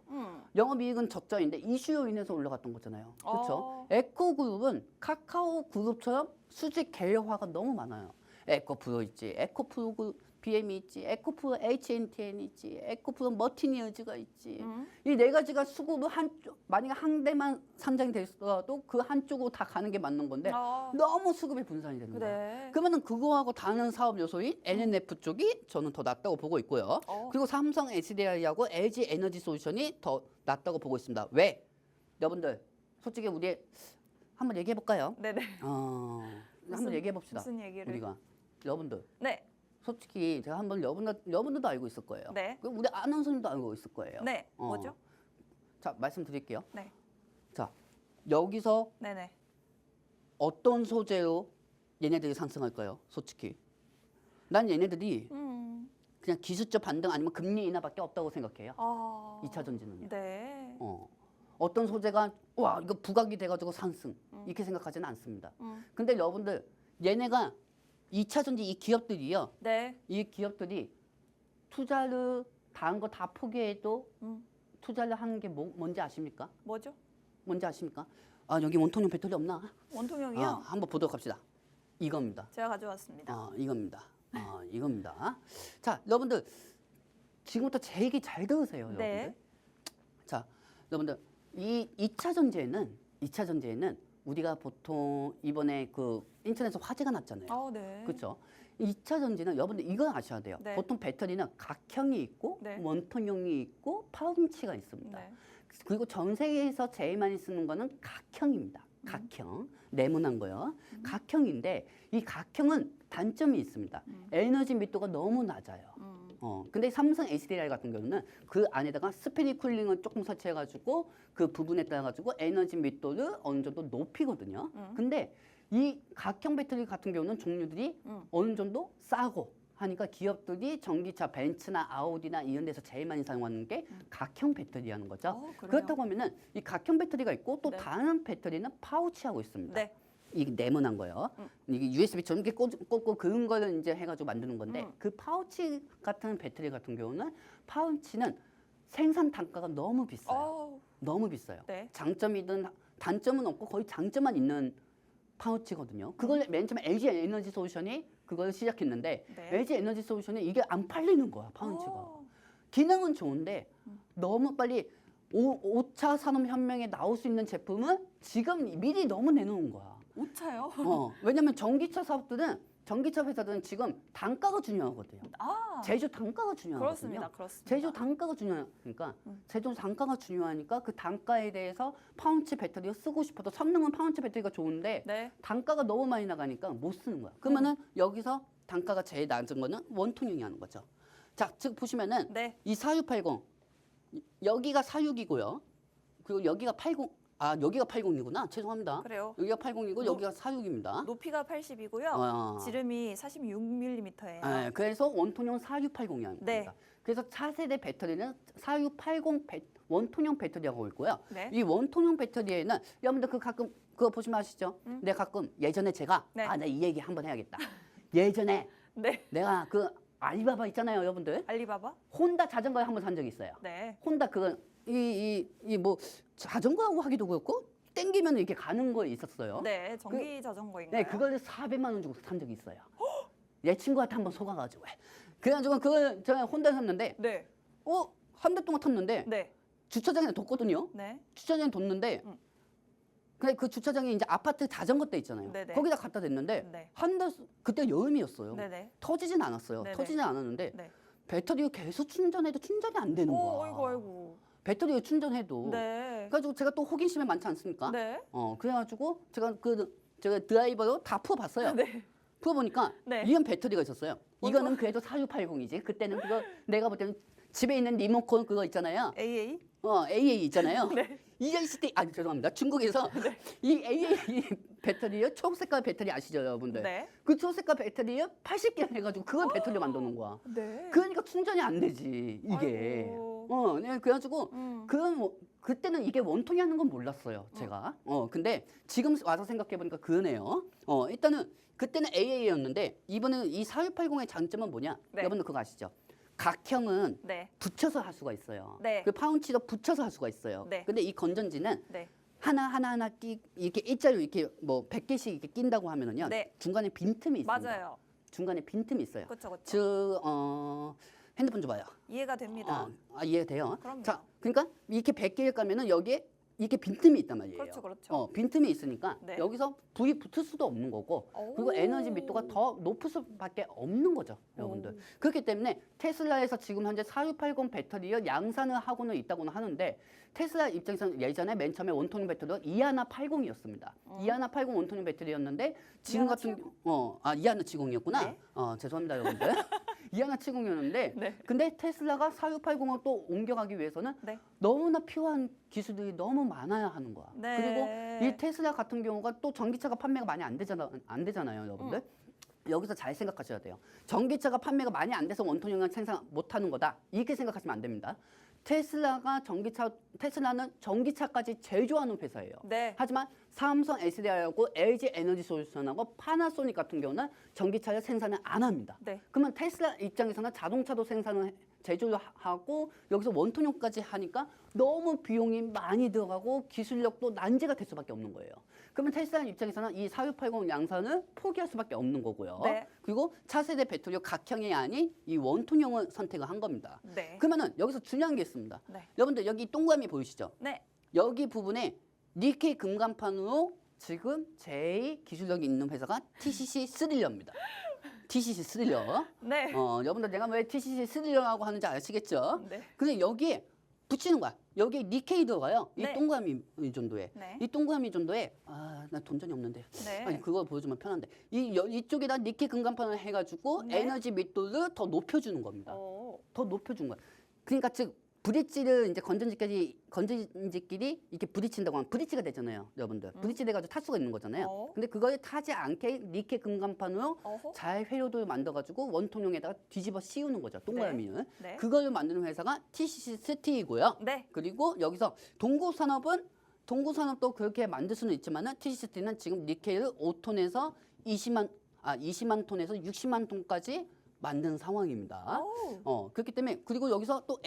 영업이익은 적자인데 이슈로 인해서 올라갔던 거잖아요. 그렇죠? 에코그룹은 카카오그룹처럼 수직 계열화가 너무 많아요. 에코프로 있지, 에코프로 BM이 있지, 에코프로 HNTN이 있지, 에코프로 머티니어즈가 있지. 이 네 가지가 수급을 만약에 한 대만 상장이 됐어도 그 한쪽으로 다 가는 게 맞는 건데 너무 수급이 분산이 됩니다. 그래. 그러면은 그거하고 다른 사업 요소인 NNF 쪽이 저는 더 낫다고 보고 있고요. 그리고 삼성 SDI하고 LG 에너지 솔루션이 더 낫다고 보고 있습니다. 왜? 여러분들 솔직히 우리 한번 얘기해 볼까요? 네네. 한번 얘기해 봅시다. 무슨 얘기를? 우리가 여러분들 네. 솔직히 제가 한번 여러분들도 알고 있을 거예요. 네. 그리고 우리 아나운서님도 알고 있을 거예요. 네. 뭐죠? 자, 말씀드릴게요. 네. 자, 여기서 네네. 어떤 소재로 얘네들이 상승할까요? 솔직히. 난 얘네들이 그냥 기술적 반등 아니면 금리 인하밖에 없다고 생각해요. 2차 전지는요. 네. 어떤 소재가 와 이거 부각이 돼가지고 상승 이렇게 생각하지는 않습니다. 근데 여러분들 얘네가 2차 전지 이 기업들이요. 네. 이 기업들이 투자를 다른 거 다 포기해도 투자를 하는 게 뭔지 아십니까? 뭐죠? 뭔지 아십니까? 여기 원통형 배터리 없나? 원통형이요? 한번 보도록 합시다. 이겁니다. 제가 가져왔습니다. 이겁니다. 이겁니다. 자, 여러분들 지금부터 제 얘기 잘 들으세요, 여러분들. 네. 자, 여러분들 이 2차 전지에는 우리가 보통 이번에 그 인터넷에서 화제가 났잖아요. 네. 그렇죠? 2차 전지는 여러분들 이걸 아셔야 돼요. 네. 보통 배터리는 각형이 있고 네. 원통형이 있고 파운치가 있습니다. 네. 그리고 전 세계에서 제일 많이 쓰는 거는 각형입니다. 각형, 네모난 거요. 각형인데 이 각형은 단점이 있습니다. 에너지密도가 너무 낮아요. 근데 삼성 HDI 같은 경우는 그 안에다가 스피니 쿨링을 조금 설치해가지고 그 부분에 따라가지고 에너지密도를 어느 정도 높이거든요. 근데 이 각형 배터리 같은 경우는 종류들이 어느 정도 싸고 하니까 기업들이 전기차 벤츠나 아우디나 이런 데서 제일 많이 사용하는 게 각형 배터리라는 거죠. 그렇다고 하면은 이 각형 배터리가 있고 또 네. 다른 배터리는 파우치하고 있습니다. 네. 이게 네모난 거예요. 이게 USB처럼 이렇게 꽂고 그런 거를 이제 해가지고 만드는 건데 그 파우치 같은 배터리 같은 경우는 파우치는 생산 단가가 너무 비싸요. 너무 비싸요. 네. 장점이든 단점은 없고 거의 장점만 있는 파우치거든요. 그걸 맨 처음에 LG 에너지 솔루션이 그걸 시작했는데 네. LG 에너지 솔루션이 이게 안 팔리는 거야, 파우치가. 기능은 좋은데 너무 빨리 5차 산업혁명에 나올 수 있는 제품을 지금 미리 너무 내놓은 거야. 5차요? 왜냐면 전기차 회사들은 지금 단가가 중요하거든요. 제조 단가가 중요하거든요. 그렇습니다. 제조 단가가 중요하니까 제조 단가가 중요하니까 그 단가에 대해서 파운치 배터리를 쓰고 싶어도 성능은 파운치 배터리가 좋은데 네. 단가가 너무 많이 나가니까 못 쓰는 거야. 그러면은 여기서 단가가 제일 낮은 거는 원통형이 하는 거죠. 자, 즉 보시면은 네. 이 4680 여기가 46이고요. 그리고 여기가 80 여기가 80이구나. 죄송합니다. 그래요. 여기가 80이고 여기가 46입니다. 높이가 80이고요. 지름이 46mm예요. 네, 그래서 원통형 4680이 하는 네. 겁니다. 그래서 차세대 배터리는 4680 원통형 배터리라고 있고요. 네. 이 원통형 배터리에는 여러분들 가끔 그거 보시면 아시죠? 내가 가끔 예전에 제가 네. 나 이 얘기 한번 해야겠다. 예전에 네. 내가 그 알리바바 있잖아요, 여러분들. 알리바바? 혼다 자전거를 한번 산 적이 있어요. 네. 혼다 그거 뭐 자전거하고 하기도 그렇고 땡기면 이렇게 가는 거 있었어요. 네, 전기 자전거인가요? 네, 그걸 400만 원 주고 산 적이 있어요. 내 친구한테 한번 속아가지고. 그래가지고 그걸 제가 혼다 샀는데, 네. 한 달 동안 탔는데 네. 주차장에 뒀거든요. 네. 주차장에 뒀는데, 근데 그 주차장에 이제 아파트 자전거 대 있잖아요. 네네. 거기다 갖다 댔는데 네. 한 달 그때 여름이었어요. 네네. 터지진 않았어요. 네네. 터지진 않았는데 네. 배터리가 계속 충전해도 충전이 안 되는 거야. 아이고 아이고. 배터리가 충전해도. 네. 그래가지고 제가 또 호기심이 많지 않습니까? 네. 그래가지고 제가 드라이버로 다 풀어봤어요. 네. 풀어보니까 네. 이런 배터리가 있었어요. 이거는 그래도 4680이지. 그때는 그거 내가 볼 때는 집에 있는 리모컨 그거 있잖아요. AA? AA 있잖아요. 네. 이게 있을 때, 죄송합니다. 중국에서 이 AA 배터리요, 초록색깔 배터리 아시죠, 여러분들? 네. 그 초록색깔 배터리요, 80개 해가지고 그걸 배터리로 만드는 거야. 네. 그러니까 충전이 안 되지, 이게. 아이고. 네, 그래가지고 음. 그때는 이게 원통이 하는 건 몰랐어요, 제가. 근데 지금 와서 생각해보니까 그러네요. 일단은 그때는 AA였는데 이번에는 이 4680의 장점은 뭐냐? 네. 여러분들 그거 아시죠? 각형은 네. 붙여서 할 수가 있어요. 네. 그 파운치도 붙여서 할 수가 있어요. 네. 근데 이 건전지는 네. 하나 이렇게 일자로 이렇게 뭐 100개씩 이렇게 낀다고 하면은요. 네. 중간에 빈틈이 있습니다. 맞아요. 중간에 빈틈이 있어요. 그렇죠, 그렇죠. 즉 핸드폰 줘봐요. 이해가 됩니다. 이해가 돼요. 그럼요. 자, 그러니까 이렇게 100개를 까면은 여기에 이렇게 빈틈이 있단 말이에요. 그렇죠, 그렇죠. 빈틈이 있으니까 네. 여기서 불이 붙을 수도 없는 거고 그리고 오. 에너지密도가 더 높을 수밖에 없는 거죠, 여러분들. 그렇기 때문에 테슬라에서 지금 현재 4680 배터리를 양산을 하고는 있다고는 하는데 테슬라 입장에서는 예전에 맨 처음에 원통형 배터리가 2180이었습니다. 2180 원통형 배터리였는데 지금 같은 2170이었구나. 네. 죄송합니다, 여러분들. 2170이었는데 네. 근데 테슬라가 4680을 또 옮겨가기 위해서는 네. 너무나 필요한 기술들이 너무 많아야 하는 거야. 네. 그리고 이 테슬라 같은 경우가 또 전기차가 판매가 많이 안 되잖아요, 여러분들. 여기서 잘 생각하셔야 돼요. 전기차가 판매가 많이 안 돼서 원통형을 생산 못 하는 거다. 이렇게 생각하시면 안 됩니다. 테슬라는 전기차까지 제조하는 회사예요. 네. 하지만 삼성 SDI하고 LG 에너지 솔루션하고 파나소닉 같은 경우는 전기차를 생산을 안 합니다. 네. 그러면 테슬라 입장에서는 자동차도 생산을 제조를 하고 여기서 원통형까지 하니까 너무 비용이 많이 들어가고 기술력도 난제가 될 수밖에 없는 거예요. 그러면 테슬라 입장에서는 이 4680 양산을 포기할 수밖에 없는 거고요. 네. 그리고 차세대 배터리 각형이 아닌 이 원통형을 선택을 한 겁니다. 네. 그러면은 여기서 중요한 게 있습니다. 네. 여러분들 여기 동그라미 보이시죠? 네. 여기 부분에 니켈 금간판으로 지금 제일 기술력이 있는 회사가 TCC 스릴러입니다. TCC 스릴러. 네. 여러분들 내가 왜 TCC 스릴러라고 하는지 아시겠죠? 네. 근데 여기에 붙이는 거야. 여기에 니켈이 들어가요. 네. 이 동그라미 정도에. 네. 이 동그라미 정도에 나 돈전이 없는데. 네. 아니 그거 보여주면 편한데. 이쪽에다 니켈 금간판을 해가지고 네. 에너지密도를 더 높여주는 겁니다. 더 높여준 거야. 그러니까 즉 브릿지를 이제 건전지끼리 이렇게 부딪힌다고 하면 브릿지가 되잖아요, 여러분들. 브릿지 돼가지고 탈 수가 있는 거잖아요. 근데 그거에 타지 않게 니켈 금간판으로 어허. 잘 회로도를 만들어가지고 원통형에다가 뒤집어 씌우는 거죠, 동그라미는. 네. 그걸 만드는 회사가 TCC 스틸이고요. 네. 그리고 여기서 동구산업도 그렇게 만들 수는 있지만은 TCC 스틸은 지금 니켈을 5톤에서 20만 톤에서 60만 톤까지 만든 상황입니다. 오. 그렇기 때문에 그리고 여기서 또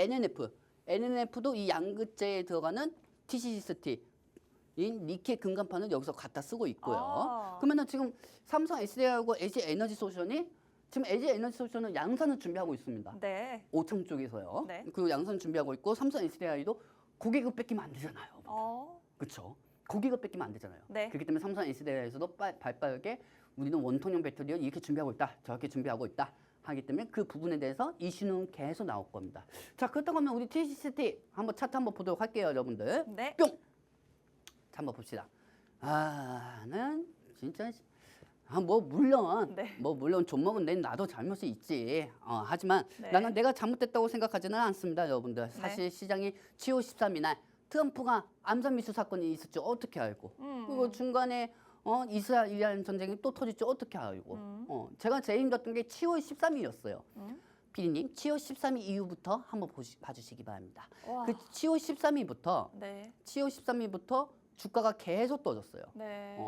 NNF도 이 양극재에 들어가는 TCC 스틸인 니켈 금간판을 여기서 갖다 쓰고 있고요. 아. 그러면은 지금 삼성 SDI하고 LG 에너지 솔루션이 지금 LG 에너지 솔루션은 양산을 준비하고 있습니다. 네. 오창 쪽에서요. 네. 그리고 양산 준비하고 있고 삼성 SDI도 고객을 뺏기면 안 되잖아요. 그렇죠. 고객을 뺏기면 안 되잖아요. 네. 그렇기 때문에 삼성 SDI에서도 발빠르게 우리는 원통형 배터리를 이렇게 준비하고 있다. 저렇게 준비하고 있다. 하기 때문에 그 부분에 대해서 이슈는 계속 나올 겁니다. 자, 그렇다고 하면 우리 TCC 한번 차트 한번 보도록 할게요, 여러분들. 네. 뿅! 자, 한번 봅시다. 는 진짜 물론 존먹은 내 나도 잘못이 있지. 하지만 네. 나는 내가 잘못됐다고 생각하지는 않습니다, 여러분들. 사실 시장이 7월 13일 날 트럼프가 암살 미수 사건이 있었죠. 어떻게 알고? 그리고 중간에 이스라엘 전쟁이 또 터졌죠. 어떻게 알고? 제가 제일 힘들었던 게 7월 13일이었어요. 피디님, 7월 13일 이후부터 한번 봐주시기 바랍니다. 와. 그 7월 13일부터 네. 7월 13일부터 주가가 계속 떨어졌어요. 네.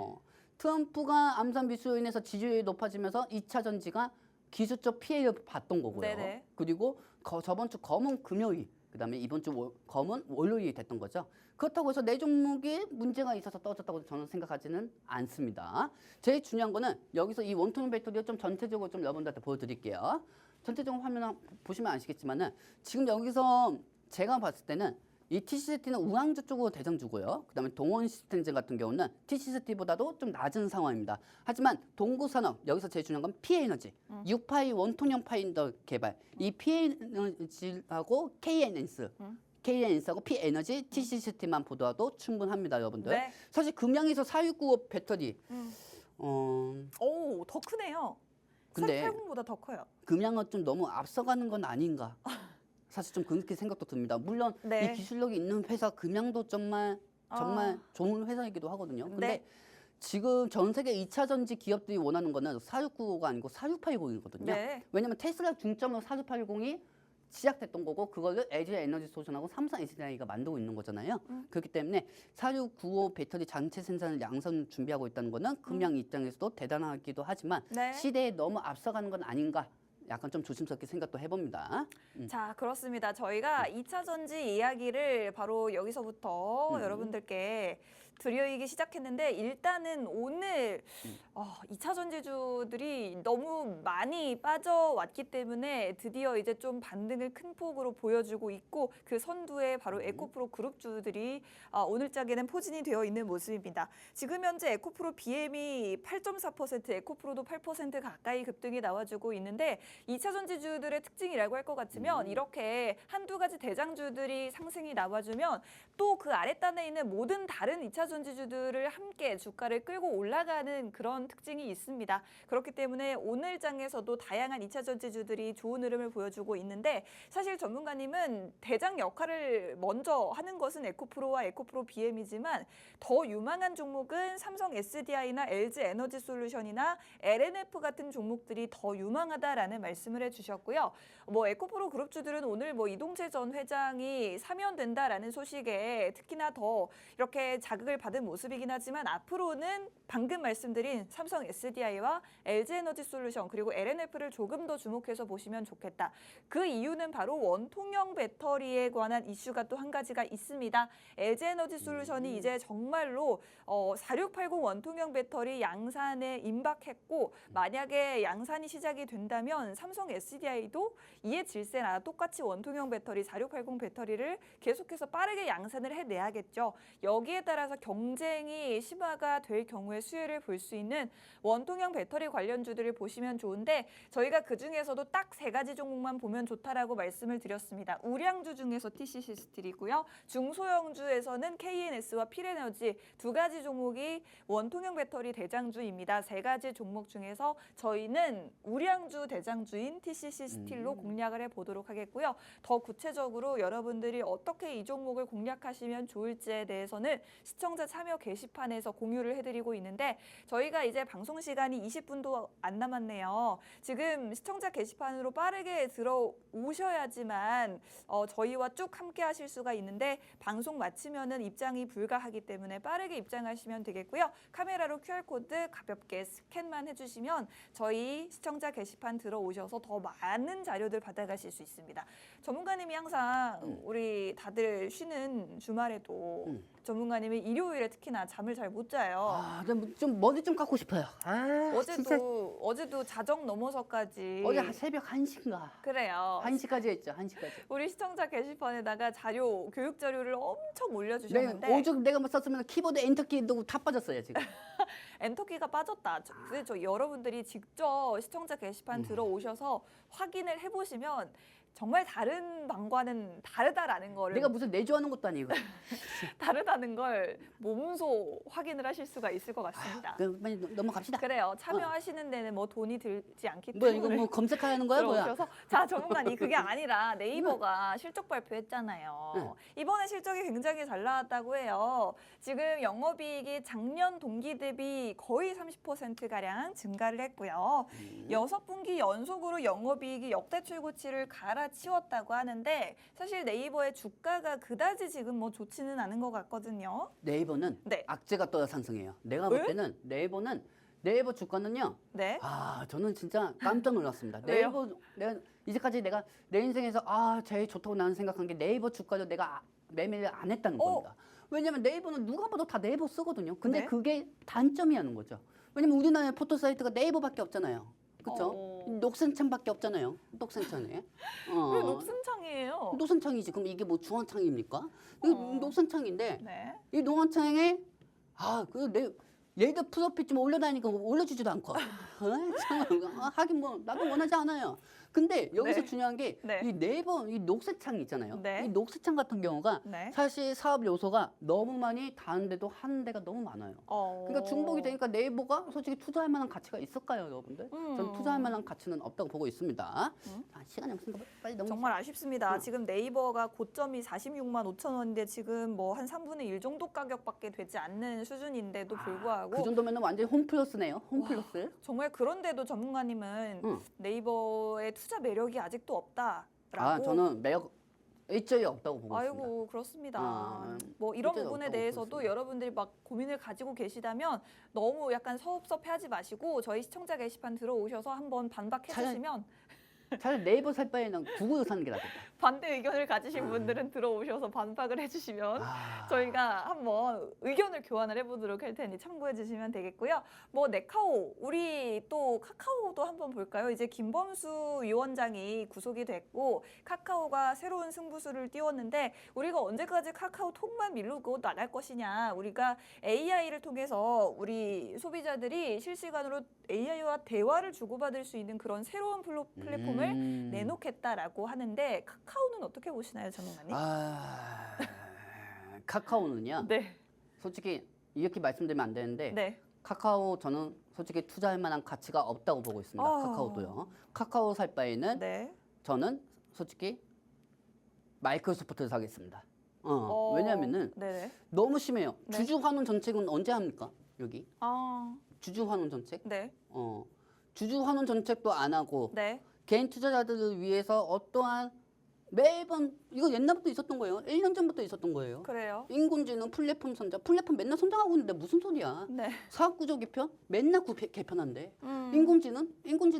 트럼프가 암살 미수로 인해서 지지율이 높아지면서 2차 전지가 기술적 피해를 봤던 거고요. 네네. 그리고 저번 주 검은 금요일, 그다음에 이번 주 검은 월요일이 됐던 거죠. 그렇다고 해서 내 종목에 문제가 있어서 떨어졌다고 저는 생각하지는 않습니다. 제일 중요한 거는 여기서 이 원통형 배터리를 좀 전체적으로 좀 여러분들한테 보여드릴게요. 전체적으로 화면 보시면 아시겠지만은 지금 여기서 제가 봤을 때는 이 TCCT는 우량주 쪽으로 대장주고요. 그다음에 동원 시스템즈 같은 경우는 TCCT보다도 좀 낮은 상황입니다. 하지만 동구산업 여기서 제일 중요한 건 P에너지, 6파이 원통형 파인더 개발. 이 P에너지하고 KNS하고 P에너지, TCCT만 보더라도 충분합니다, 여러분들. 네. 사실 금양에서 4695 배터리 오, 더 크네요. 근데 4890보다 더 커요. 금양은 좀 너무 앞서가는 건 아닌가. 사실 좀 그렇게 생각도 듭니다. 물론 네. 이 기술력이 있는 회사 금양도 정말 좋은 회사이기도 하거든요. 근데 네. 지금 전 세계 2차 전지 기업들이 원하는 거는 4695가 아니고 4680이거든요. 네. 왜냐면 테슬라 중점으로 4680이 시작됐던 거고 그거를 LG 에너지 솔루션하고 삼성 SDI가 만들고 있는 거잖아요. 그렇기 때문에 4695 배터리 전체 생산을 양선 준비하고 있다는 거는 금양 입장에서도 대단하기도 하지만 네. 시대에 너무 앞서가는 건 아닌가. 약간 좀 조심스럽게 생각도 해봅니다. 자, 그렇습니다. 저희가 2차 전지 이야기를 바로 여기서부터 여러분들께 드리기 시작했는데 일단은 오늘 2차 전지주들이 너무 많이 빠져왔기 때문에 드디어 이제 좀 반등을 큰 폭으로 보여주고 있고 그 선두에 바로 에코프로 그룹주들이 오늘장에는 포진이 되어 있는 모습입니다. 지금 현재 에코프로 BM이 8.4%, 에코프로도 8% 가까이 급등이 나와주고 있는데 2차 전지주들의 특징이라고 할 것 같으면 이렇게 한두 가지 대장주들이 상승이 나와주면 또 그 아랫단에 있는 모든 다른 2차 전지주들을 함께 주가를 끌고 올라가는 그런 특징이 있습니다. 그렇기 때문에 오늘 장에서도 다양한 2차 전지주들이 좋은 흐름을 보여주고 있는데 사실 전문가님은 대장 역할을 먼저 하는 것은 에코프로와 에코프로 BM이지만 더 유망한 종목은 삼성 SDI나 LG 에너지 솔루션이나 LNF 같은 종목들이 더 유망하다라는 말씀을 해주셨고요. 에코프로 그룹주들은 오늘 이동재 전 회장이 사면된다라는 소식에 특히나 더 이렇게 자극을 받은 모습이긴 하지만 앞으로는 방금 말씀드린 삼성 SDI와 LG 에너지 솔루션 그리고 LNF를 조금 더 주목해서 보시면 좋겠다. 그 이유는 바로 원통형 배터리에 관한 이슈가 또 한 가지가 있습니다. LG 에너지 솔루션이 이제 정말로 4680 원통형 배터리 양산에 임박했고 만약에 양산이 시작이 된다면 삼성 SDI도 이에 질세나 똑같이 원통형 배터리 4680 배터리를 계속해서 빠르게 양산을 해내야겠죠. 여기에 따라서 경쟁이 심화가 될 경우에 수혜를 볼 수 있는 원통형 배터리 관련주들을 보시면 좋은데 저희가 그중에서도 딱 3가지 종목만 보면 좋다라고 말씀을 드렸습니다. 우량주 중에서 TCC 스틸이고요. 중소형주에서는 KNS와 필에너지 2가지 종목이 원통형 배터리 대장주입니다. 3가지 종목 중에서 저희는 우량주 대장주인 TCC 스틸로 공략을 해보도록 하겠고요. 더 구체적으로 여러분들이 어떻게 이 종목을 공략하시면 좋을지에 대해서는 시청자 참여 게시판에서 공유를 해드리고 있는데 저희가 이제 방송 시간이 20분도 안 남았네요. 지금 시청자 게시판으로 빠르게 들어오셔야지만 저희와 쭉 함께 하실 수가 있는데 방송 마치면은 입장이 불가하기 때문에 빠르게 입장하시면 되겠고요. 카메라로 QR코드 가볍게 스캔만 해주시면 저희 시청자 게시판 들어오셔서 더 많은 자료들 받아가실 수 있습니다. 전문가님이 항상 우리 다들 쉬는 주말에도 전문가님이 일요일에 특히나 잠을 잘 못 자요. 좀 머리 좀 깎고 싶어요. 진짜. 어제도 자정 넘어서까지. 어제 새벽 1시인가. 그래요. 1시까지 했죠. 1시까지. 우리 시청자 게시판에다가 교육 자료를 엄청 올려주셨는데. 오죽 내가 썼으면 키보드 엔터키도 다 빠졌어요 지금. 엔터키가 빠졌다. 그래서 여러분들이 직접 시청자 게시판 들어오셔서 확인을 해보시면 정말 다른 방과는 다르다라는 거를 내가 무슨 내조하는 것도 아니고. 다르다는 걸 몸소 확인을 하실 수가 있을 것 같습니다. 그럼 빨리 넘어갑시다. 그래요. 참여하시는 데는 돈이 들지 않기 뭐야 때문에. 이거 검색하는 거야 뭐야? 들어오셔서 자 전문가님 그게 아니라 네이버가 실적 발표했잖아요. 이번에 실적이 굉장히 잘 나왔다고 해요. 지금 영업이익이 작년 동기 대비 거의 30%가량 증가를 했고요. 6분기 연속으로 영업이익이 역대 최고치를 갈아치웠다고 하는데 사실 네이버의 주가가 그다지 지금 좋지는 않은 것 같거든요. 네이버는 악재가 떠 상승해요. 내가 볼 때는 네이버 주가는요. 네. 저는 진짜 깜짝 놀랐습니다. 왜요? 내가 이제까지 내가 내 인생에서 제일 좋다고 나는 생각한 게 네이버 주가도 내가 매매를 안 했다는 겁니다. 왜냐면 네이버는 누가 봐도 다 네이버 쓰거든요. 근데 그게 단점이라는 거죠. 왜냐면 우리나라에 포토 사이트가 네이버밖에 없잖아요. 그렇죠? 녹슨창밖에 없잖아요. 녹슨창에. 왜 녹슨창이에요? 녹슨창이지. 그럼 이게 뭐 중앙창입니까? 이 녹슨창인데 네. 이 농원창에 얘들 프로필 좀 올려다니까 올려주지도 않고. 하긴 뭐 나도 원하지 않아요. 근데 여기서 네. 중요한 게 네. 이 네이버 이 녹색창 있잖아요. 네. 이 녹색창 같은 경우가 네. 사실 사업 요소가 너무 많이 닿는데도 하는 데가 너무 많아요. 그러니까 중복이 되니까 네이버가 솔직히 투자할 만한 가치가 있을까요, 여러분들? 저는 투자할 만한 가치는 없다고 보고 있습니다. 시간이 없으니까 빨리 넘겨. 정말 아쉽습니다. 지금 네이버가 고점이 46만 5천 원인데 지금 뭐 한 3분의 1 정도 가격밖에 되지 않는 수준인데도 불구하고 그 정도면 완전히 홈플러스네요. 홈플러스. 정말 그런데도 전문가님은 네이버의 투자 매력이 아직도 없다라고. 저는 매력 일절이 없다고 보고 있습니다. 아이고 그렇습니다. 뭐 이런 일절이 부분에 없다고 대해서도 보고 있습니다. 여러분들이 막 고민을 가지고 계시다면 너무 약간 서웁섭해하지 마시고 저희 시청자 게시판 들어오셔서 한번 반박해 주시면 차라리 네이버 살 바에는 구글 사는 게 낫겠다. 반대 의견을 가지신 분들은 들어오셔서 반박을 해주시면 저희가 한번 의견을 교환을 해보도록 할 테니 참고해 주시면 되겠고요. 뭐 네카오, 우리 또 카카오도 한번 볼까요? 이제 김범수 위원장이 구속이 됐고 카카오가 새로운 승부수를 띄웠는데 우리가 언제까지 카카오톡만 밀고 나갈 것이냐. 우리가 AI를 통해서 우리 소비자들이 실시간으로 AI와 대화를 주고받을 수 있는 그런 새로운 플랫폼을 내놓겠다라고 하는데 카카오는 어떻게 보시나요, 전문가님? 카카오는요. 네. 솔직히 이렇게 말씀드리면 안 되는데 네. 카카오 저는 솔직히 투자할 만한 가치가 없다고 보고 있습니다. 카카오도요. 카카오 살 바에는 네. 저는 솔직히 마이크로소프트를 사겠습니다. 왜냐하면은 네네. 너무 심해요. 네. 주주 환원 정책은 언제 합니까? 여기 아, 주주 환원 정책? 네. 주주 환원 정책도 안 하고 네. 개인 투자자들을 위해서 어떠한 매번 이거 옛날부터 있었던 거예요. 1년 전부터 있었던 거예요. 그래요. 인공지능 플랫폼 선정. 플랫폼 맨날 선정하고 있는데 무슨 소리야. 네. 사업구조 개편? 맨날 개편한대. 인공지능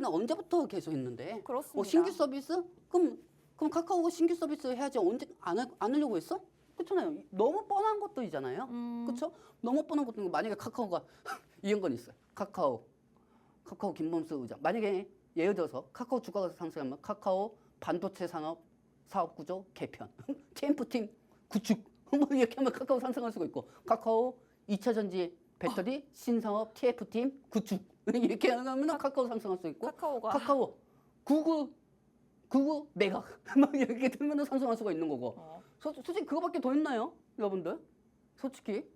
언제부터 계속 했는데. 그렇습니다. 신규 서비스? 그럼 카카오가 신규 서비스 해야지 언제 안 하려고 했어? 그렇잖아요. 너무 뻔한 것들이잖아요. 그렇죠? 너무 뻔한 것들이고 만약에 카카오가 이런 건 있어요. 카카오 김범수 의장. 만약에 예를 들어서 카카오 주가가 상승하면 카카오 반도체 산업 사업구조 개편, TMF팀 구축 뭐 이렇게 하면 카카오 상승할 수가 있고 카카오 2차 전지 배터리 신사업 TF팀 구축 이렇게 하면 카카오 상승할 수 있고 카카오 구글 매각 막 이렇게 되면 상승할 수가 있는 거고 솔직히 그거밖에 더 있나요, 여러분들? 솔직히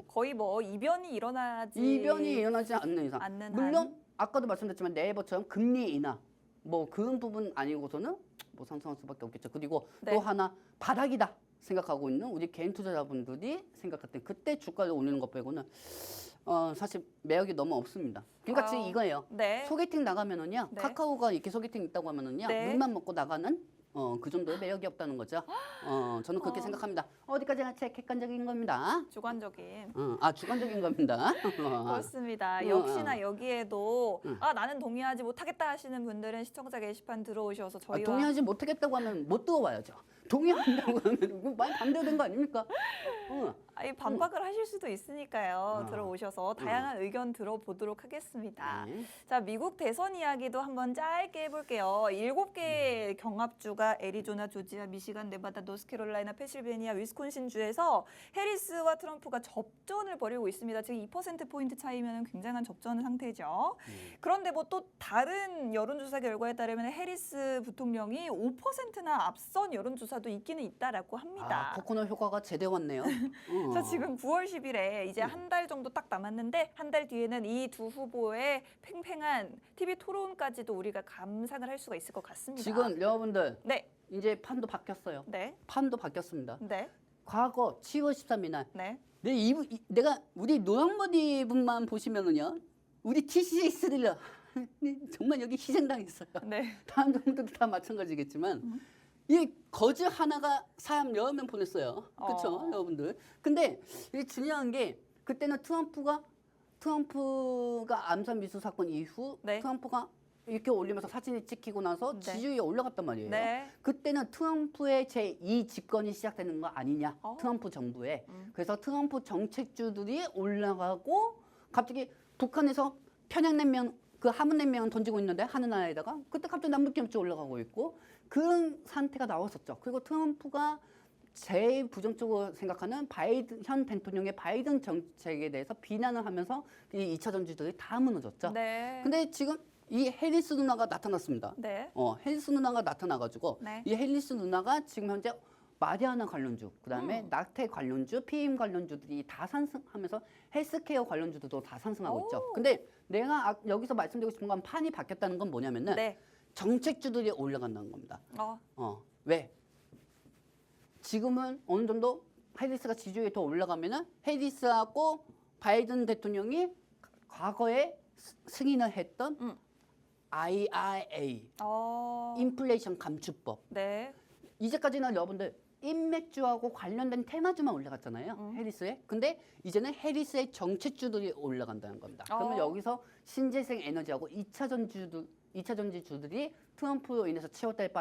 거의 뭐 이변이 일어나지 않는 이상 물론 아까도 말씀드렸지만 네이버처럼 금리 인하 뭐 그런 부분 아니고서는 뭐 상승할 수밖에 없겠죠. 그리고 또 하나 바닥이다 생각하고 있는 우리 개인 투자자분들이 생각할 때 그때 주가를 올리는 것 빼고는 사실 매력이 너무 없습니다. 그러니까 지금 이거예요. 네. 소개팅 나가면은요. 네. 카카오가 이렇게 소개팅 있다고 하면은요. 네. 눈만 먹고 나가는 그 정도의 매력이 없다는 거죠. 저는 그렇게 생각합니다. 어디까지나 제 객관적인 겁니다. 주관적인. 주관적인 겁니다. 그렇습니다. 역시나 여기에도 나는 동의하지 못하겠다 하시는 분들은 시청자 게시판 들어오셔서 저희와 동의하지 못하겠다고 하면 못 들어와야죠. 동의한다고 하면 많이 반대된 거 아닙니까? 반박을 하실 수도 있으니까요. 들어오셔서 다양한 의견 들어보도록 하겠습니다. 자, 미국 대선 이야기도 한번 짧게 해볼게요. 7개의 경합주가 애리조나, 조지아, 미시간, 네바다, 노스캐롤라이나, 펜실베니아, 위스콘신 주에서 해리스와 트럼프가 접전을 벌이고 있습니다. 지금 2%포인트 차이면 굉장한 접전 상태죠. 그런데 뭐 또 다른 여론조사 결과에 따르면 해리스 부통령이 5%나 앞선 여론조사도 있기는 있다라고 합니다. 코코넛 효과가 제대로 왔네요. 자, 지금 9월 10일에 이제 한 달 정도 딱 남았는데 한 달 뒤에는 이 두 후보의 팽팽한 TV 토론까지도 우리가 감상을 할 수가 있을 것 같습니다. 지금 여러분들 네. 이제 판도 바뀌었어요. 네. 판도 바뀌었습니다. 네. 과거 7월 13일 날 네. 내가 우리 노랑머리 분만 보시면은요. 우리 TCJ 스릴러 정말 여기 희생당했어요. 네. 다른 분들도 다 마찬가지겠지만 이 거즈 하나가 사람 10명 보냈어요. 그렇죠, 여러분들. 근데 이 중요한 게 그때는 트럼프가 암살 미수 사건 이후 트럼프가 이렇게 올리면서 사진이 찍히고 나서 지지율이 올라갔단 말이에요. 그때는 트럼프의 제2 집권이 시작되는 거 아니냐. 트럼프 정부에. 그래서 트럼프 정책주들이 올라가고 갑자기 북한에서 평양냉면 그 화물냉면 던지고 있는데 하늘나라에다가 그때 갑자기 남북경협 올라가고 있고 그런 상태가 나왔었죠. 그리고 트럼프가 제일 부정적으로 생각하는 바이든 현 대통령의 바이든 정책에 대해서 비난을 하면서 이 2차 전지들이 다 무너졌죠. 네. 근데 지금 이 해리스 누나가 나타났습니다. 네. 해리스 누나가 나타나가지고 네. 이 해리스 누나가 지금 현재 마리아나 관련주, 그다음에 낙태 관련주, 피임 관련주들이 다 상승하면서 헬스케어 관련주들도 다 상승하고 있죠. 오. 근데 내가 여기서 말씀드리고 싶은 건 판이 바뀌었다는 건 뭐냐면은 네. 정책주들이 올라간다는 겁니다. 어. 왜? 지금은 어느 정도 해리스가 지지율이 더 올라가면은 해리스하고 바이든 대통령이 과거에 승인을 했던 IRA, 인플레이션 감축법. 네. 이제까지는 여러분들 인맥주하고 관련된 테마주만 올라갔잖아요. 해리스에. 근데 이제는 해리스의 정책주들이 올라간다는 겁니다. 그러면 여기서 신재생 에너지하고 2차 전지주들이 트럼프로 인해서 7월달에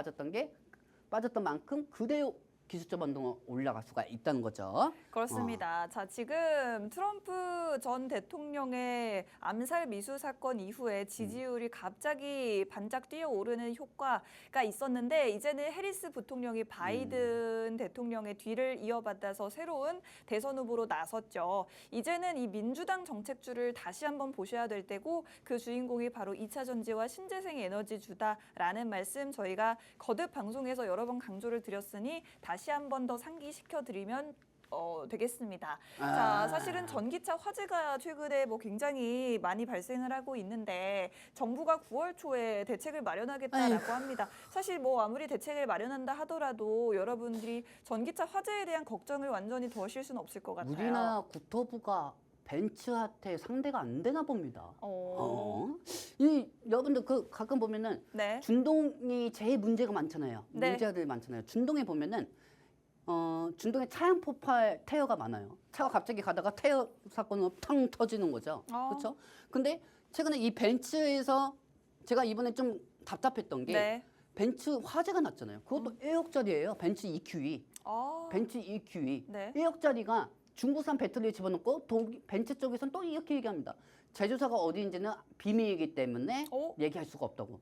빠졌던 만큼 그대로 기술적 반등은 올라갈 수가 있다는 거죠. 그렇습니다. 자, 지금 트럼프 전 대통령의 암살 미수 사건 이후에 지지율이 갑자기 반짝 뛰어오르는 효과가 있었는데 이제는 해리스 부통령이 바이든 대통령의 뒤를 이어받아서 새로운 대선 후보로 나섰죠. 이제는 이 민주당 정책주를 다시 한번 보셔야 될 때고 그 주인공이 바로 2차 전지와 신재생 에너지주다라는 말씀 저희가 거듭 방송에서 여러 번 강조를 드렸으니 다시 한 번 더 상기시켜 드리면 되겠습니다. 자, 사실은 전기차 화재가 최근에 뭐 굉장히 많이 발생을 하고 있는데 정부가 9월 초에 대책을 마련하겠다라고 합니다. 사실 뭐 아무리 대책을 마련한다 하더라도 여러분들이 전기차 화재에 대한 걱정을 완전히 덜실 수는 없을 것 같아요. 우리나라 국토부가 벤츠한테 상대가 안 되나 봅니다. 이 여러분들 그 가끔 보면은 네. 준동이 제일 문제가 많잖아요. 네. 문제들이 많잖아요. 준동에 보면은 준동에 차량 폭발 태어가 많아요. 차가 갑자기 가다가 태어 사건으로 탕 터지는 거죠. 그렇죠? 근데 최근에 이 벤츠에서 제가 이번에 좀 답답했던 게 네. 벤츠 화재가 났잖아요. 그것도 1억짜리예요. 벤츠 EQE. 벤츠 EQE. 네. 1억짜리가 중국산 배터리에 집어넣고 벤츠 쪽에서는 또 이렇게 얘기합니다. 제조사가 어디인지는 비밀이기 때문에 얘기할 수가 없다고.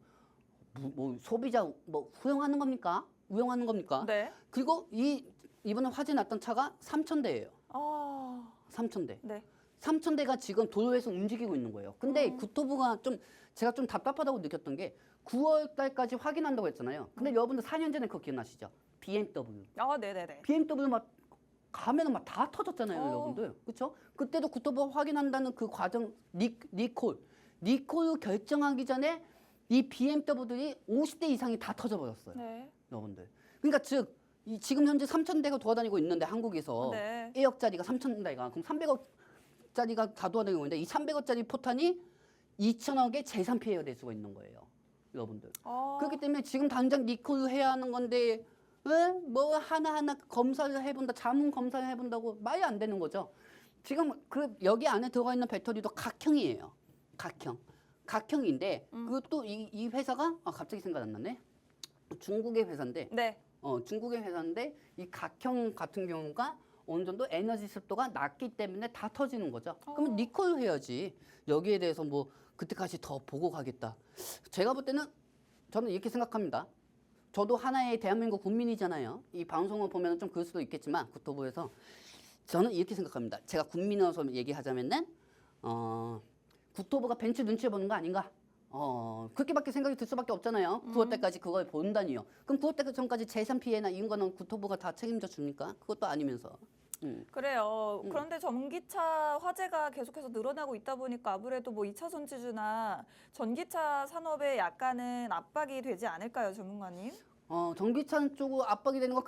뭐 소비자 뭐 후용하는 겁니까? 우용하는 겁니까? 네. 그리고 이번에 화재 났던 차가 3,000대예요. 3,000대. 네. 3,000대가 지금 도로에서 움직이고 있는 거예요. 근데 국토부가 제가 좀 답답하다고 느꼈던 게 9월 달까지 확인한다고 했잖아요. 근데 여러분들 4년 전에 그거 기억나시죠? BMW. 네네네. BMW 막 가면은 막 다 터졌잖아요, 여러분들. 그렇죠? 그때도 국토부가 확인한다는 그 과정 리콜 결정하기 전에 이 BMW들이 50대 이상이 다 터져버렸어요. 네. 여러분들. 그러니까 즉 지금 현재 3,000대가 돌아다니고 있는데 한국에서 네. 1억짜리가 3,000대가 그럼 300억짜리가 다 돌아다니고 있는데 이 300억짜리 포탄이 2,000억의 재산 피해가 될 수가 있는 거예요, 여러분들. 그렇기 때문에 지금 당장 리콜을 해야 하는 건데 뭐 하나하나 검사를 해본다, 자문 검사를 해본다고 말이 안 되는 거죠. 지금 여기 안에 들어가 있는 배터리도 각형이에요. 각형인데 그것도 이 회사가 갑자기 생각 안 나네. 중국의 회사인데. 네. 중국의 회사인데 이 각형 같은 경우가 어느 정도 에너지 습도가 낮기 때문에 다 터지는 거죠. 그러면 리콜 해야지. 여기에 대해서 뭐 그때까지 더 보고 가겠다. 제가 볼 때는 저는 이렇게 생각합니다. 저도 하나의 대한민국 국민이잖아요. 이 방송을 보면 좀 그럴 수도 있겠지만 국토부에서 저는 이렇게 생각합니다. 제가 국민으로서 얘기하자면은 국토부가 벤츠 눈치 보는 거 아닌가? 그렇게밖에 생각이 들 수밖에 없잖아요. 9월 때까지 그걸 본다니요. 그럼 9월 때 전까지 재산 피해나 이런 거는 국토부가 다 책임져 줍니까? 그것도 아니면서. 그래요. 그런데 전기차 화재가 계속해서 늘어나고 있다 보니까 아무래도 뭐 2차 전지주나 전기차 산업에 약간은 압박이 되지 않을까요, 전문가님? 전기차 쪽으로 압박이 되는 거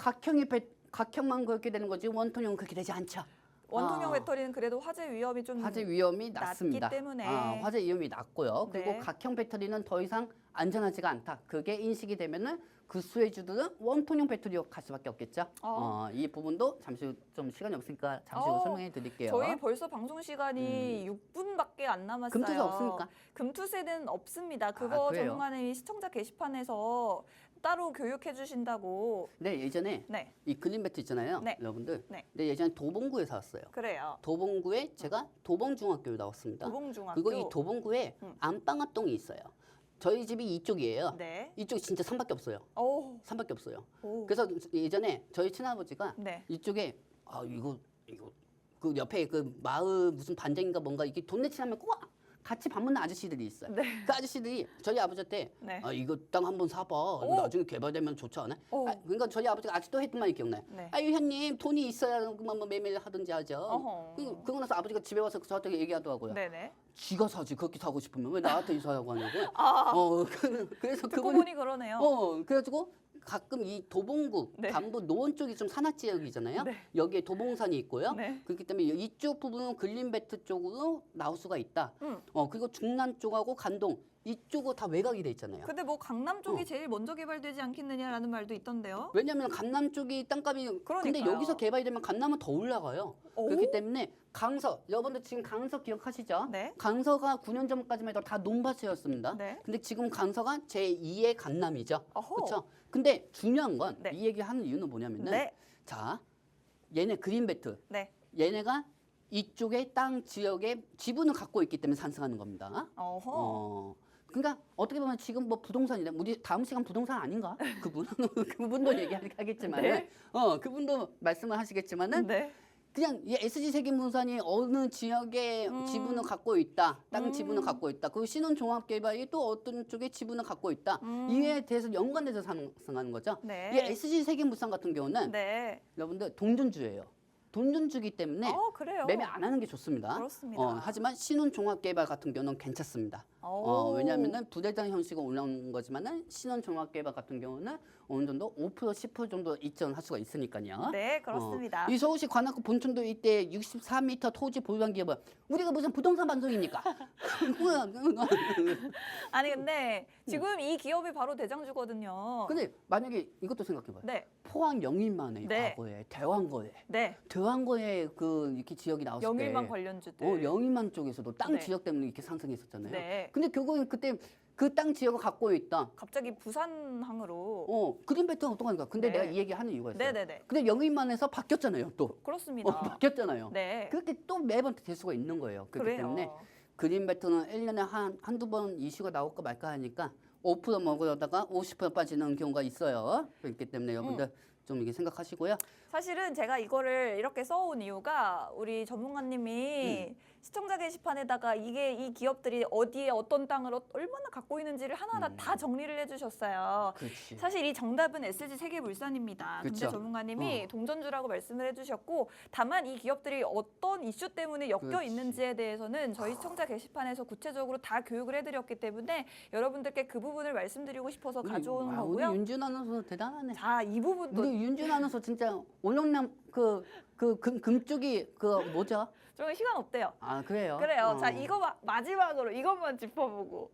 각형만 그렇게 되는 거지 원통형은 그렇게 되지 않죠. 원통형 배터리는 그래도 화재 위험이 좀 화재 위험이 낮습니다. 낮기 때문에 화재 위험이 낮고요. 그리고 네. 각형 배터리는 더 이상 안전하지가 않다. 그게 인식이 되면은 그 수혜주들은 웜톤형 배터리로 갈 수밖에 없겠죠. 이 부분도 잠시 좀 시간이 없으니까 잠시 후 설명해 드릴게요. 저희 벌써 방송 시간이 6분밖에 안 남았어요. 금투세 없습니까? 금투세는 없습니다. 그거 그래요? 전문가님이 시청자 게시판에서 따로 교육해 주신다고. 네, 예전에 네, 이 글린배트 있잖아요. 네. 여러분들. 네. 네, 예전에 도봉구에 살았어요. 그래요. 도봉구에 제가 도봉중학교를 나왔습니다. 도봉중학교. 그리고 이 도봉구에 안방합동이 있어요. 저희 집이 이쪽이에요. 네. 이쪽이 진짜 산밖에 없어요. 오. 산밖에 없어요. 오. 그래서 예전에 저희 친아버지가 네. 이쪽에 이거 그 옆에 그 마을 무슨 반장인가 뭔가 이게 돈 내치하면 꼭 같이 밥 먹는 아저씨들이 있어요. 네. 그 아저씨들이 저희 아버지한테 네. 이거 땅 한번 사봐. 이거 나중에 개발되면 좋지 않아? 오. 그러니까 저희 아버지가 아직도 했던 말이 기억나요. 네. 아유 현님 돈이 있어야 그만 뭐 매매를 하든지 하죠. 어허. 그러고 나서 아버지가 집에 와서 저한테 얘기하더라고요. 네네. 지가 사지 그렇게 사고 싶으면 왜 나한테 이사하고 하냐고. 그래서 듣고 그분이 보니 그러네요. 그래가지고 가끔 이 도봉구, 네. 남부 노원 쪽이 좀 산악 지역이잖아요. 네. 여기에 도봉산이 있고요. 네. 그렇기 때문에 이쪽 부분은 글린벨트 쪽으로 나올 수가 있다. 그리고 중남 쪽하고 간동 이쪽은 다 외곽이 돼 있잖아요. 근데 뭐 강남 쪽이 제일 먼저 개발되지 않겠느냐라는 말도 있던데요. 왜냐하면 강남 쪽이 땅값이 근데 그러니까요. 여기서 개발이 되면 강남은 더 올라가요. 오? 그렇기 때문에 강서 여러분들 지금 강서 기억하시죠? 네. 강서가 9년 전까지만 해도 다 논밭이었습니다. 네. 근데 지금 강서가 제2의 강남이죠. 어허. 그렇죠? 근데 중요한 건 이 네. 얘기 하는 이유는 뭐냐면은 네. 자 얘네 그린벨트 네. 얘네가 이쪽에 땅 지역에 지분을 갖고 있기 때문에 상승하는 겁니다. 어허. 그러니까 어떻게 보면 지금 뭐 부동산이다. 우리 다음 시간 부동산 아닌가? 그분도 얘기하겠지만은 네. 그분도 말씀을 하시겠지만은 네. 그냥 이 SG 세계문산이 어느 지역에 지분을 갖고 있다, 땅 지분을 갖고 있다. 그리고 신혼종합개발이 또 어떤 쪽에 지분을 갖고 있다. 이에 대해서 연관돼서 상승하는 거죠. 네. 이 SG 세계문산 같은 경우는 네. 여러분들 동전주예요. 동전주기 때문에 그래요. 매매 안 하는 게 좋습니다. 그렇습니다. 하지만 신혼종합개발 같은 경우는 괜찮습니다. 오. 왜냐하면은 부대장 형식으로 올라오는 거지만은 신혼종합개발 같은 경우는 어느 정도 5% 10% 정도 이전할 수가 있으니까요. 네, 그렇습니다. 이 서울시 관악구 본촌도 이때 64m 토지 보유한 기업은 우리가 무슨 부동산 방송입니까? 아니 근데 지금 이 기업이 바로 대장주거든요. 근데 만약에 이것도 생각해봐요. 네. 포항 영일만의 네. 과거에 대왕거에 네. 대왕거에 그 이렇게 지역이 나왔을 때 영일만 관련주들. 영일만 쪽에서도 땅 네. 지역 때문에 이렇게 상승했었잖아요. 네. 근데 결국은 그때 그 땅 지역을 갖고 있다. 갑자기 부산항으로. 그린벨트가 어떡하니까. 근데 네. 내가 이 얘기 하는 이유가 있어요. 네네네. 근데 영일만에서 바뀌었잖아요, 또. 그렇습니다. 바뀌었잖아요. 네. 그렇게 또 매번 될 수가 있는 거예요. 그렇기 그래요. 때문에 그린벨트는 1년에 한두 번 이슈가 나올까 말까 하니까 5% 먹으려다가 50% 빠지는 경우가 있어요. 그렇기 때문에 여러분들 좀 이게 생각하시고요. 사실은 제가 이거를 이렇게 써온 이유가 우리 전문가님이 시청자 게시판에다가 이 기업들이 어디에 어떤 땅을 얼마나 갖고 있는지를 하나하나 다 정리를 해주셨어요. 그렇지. 사실 이 정답은 SG 세계물산입니다. 근데 그쵸. 전문가님이 동전주라고 말씀을 해주셨고 다만 이 기업들이 어떤 이슈 때문에 엮여 그렇지. 있는지에 대해서는 저희 시청자 게시판에서 구체적으로 다 교육을 해드렸기 때문에 여러분들께 그 부분을 말씀드리고 싶어서 가져온 우리 거고요. 윤준 아나운서 대단하네. 자, 이 부분도 우리 윤준 아나운서 진짜 올영남 금쪽이 뭐죠? 좀 시간 없대요. 아 그래요? 그래요. 자, 이거 마지막으로 이것만 짚어보고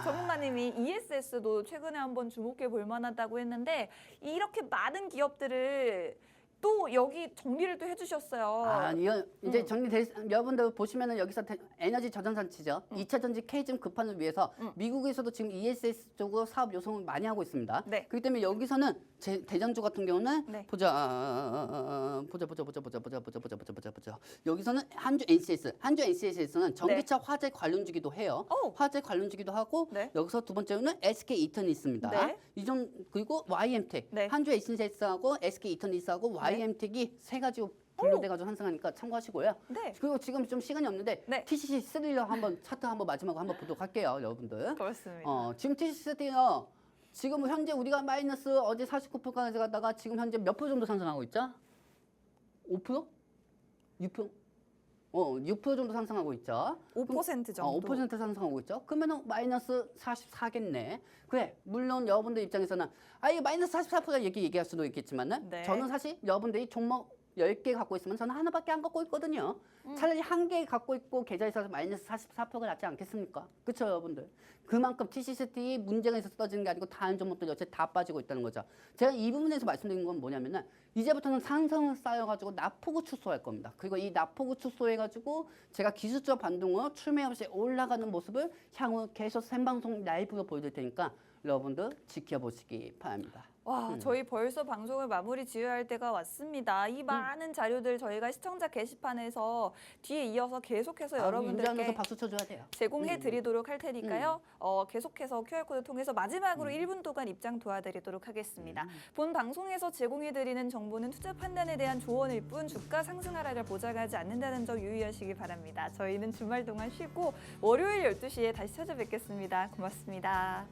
전문가님이 ESS도 최근에 한번 주목해 볼 만하다고 했는데 이렇게 많은 기업들을 또 여기 정리를 또 해주셨어요. 이거 이제 여러분들 보시면은 여기서 에너지 저장 장치죠. 2차 전지 K점 급판을 위해서 미국에서도 지금 ESS 쪽으로 사업 요청을 많이 하고 있습니다. 네. 그렇기 때문에 여기서는 대장주 같은 경우는 네. 보자. 여기서는 한주 NCS에서는 전기차 화재 관련주기도 해요. 오. 화재 관련주기도 하고 네. 여기서 두 번째로는 SK 이턴이 있습니다. 네. 그리고 YM텍 네. 한주 NCS하고 SK 이턴이스하고 YM텍이 세 가지로 분류돼가지고 상승하니까 참고하시고요. 네. 그리고 지금 좀 시간이 없는데 네. TCC 스릴러 한번 차트 한번 마지막으로 한번 보도록 할게요, 여러분들. 그렇습니다. 지금 TCC 스릴러 지금 현재 우리가 마이너스 어제 49%까지 갔다가 지금 현재 몇 프로 정도 상승하고 있죠? 5%? 6%? 6% 정도 상승하고 있죠. 5% 정도. 5% 상승하고 있죠. 그러면 마이너스 44겠네. 그래, 물론 여러분들 입장에서는 이거 마이너스 44% 얘기할 수도 있겠지만은 네. 저는 사실 여러분들이 종목 10개 갖고 있으면 저는 하나밖에 안 갖고 있거든요. 차라리 한 개 갖고 있고 계좌에 있어서 마이너스 44%가 낫지 않겠습니까? 그렇죠, 여러분들? 그만큼 TCCT 문제가 있어서 떨어지는 게 아니고 다른 종목들 여체 다 빠지고 있다는 거죠. 제가 이 부분에서 말씀드린 건 뭐냐면은 이제부터는 상승을 쌓여가지고 낙폭을 축소할 겁니다. 그리고 이 낙폭을 축소해가지고 제가 기술적 반등으로 출매 없이 올라가는 모습을 향후 계속 생방송 라이브로 보여드릴 테니까 여러분들 지켜보시기 바랍니다. 와, 저희 벌써 방송을 마무리 지어야 할 때가 왔습니다. 이 많은 자료들 저희가 시청자 게시판에서 뒤에 이어서 계속해서 윤지아나운서 여러분들께 박수 쳐줘야 돼요. 제공해 드리도록 할 테니까요. 계속해서 QR코드 통해서 마지막으로 1분 동안 입장 도와드리도록 하겠습니다. 본 방송에서 제공해 드리는 정보는 투자 판단에 대한 조언일 뿐 주가 상승 하락을 보장하지 않는다는 점 유의하시기 바랍니다. 저희는 주말 동안 쉬고 월요일 12시에 다시 찾아뵙겠습니다. 고맙습니다.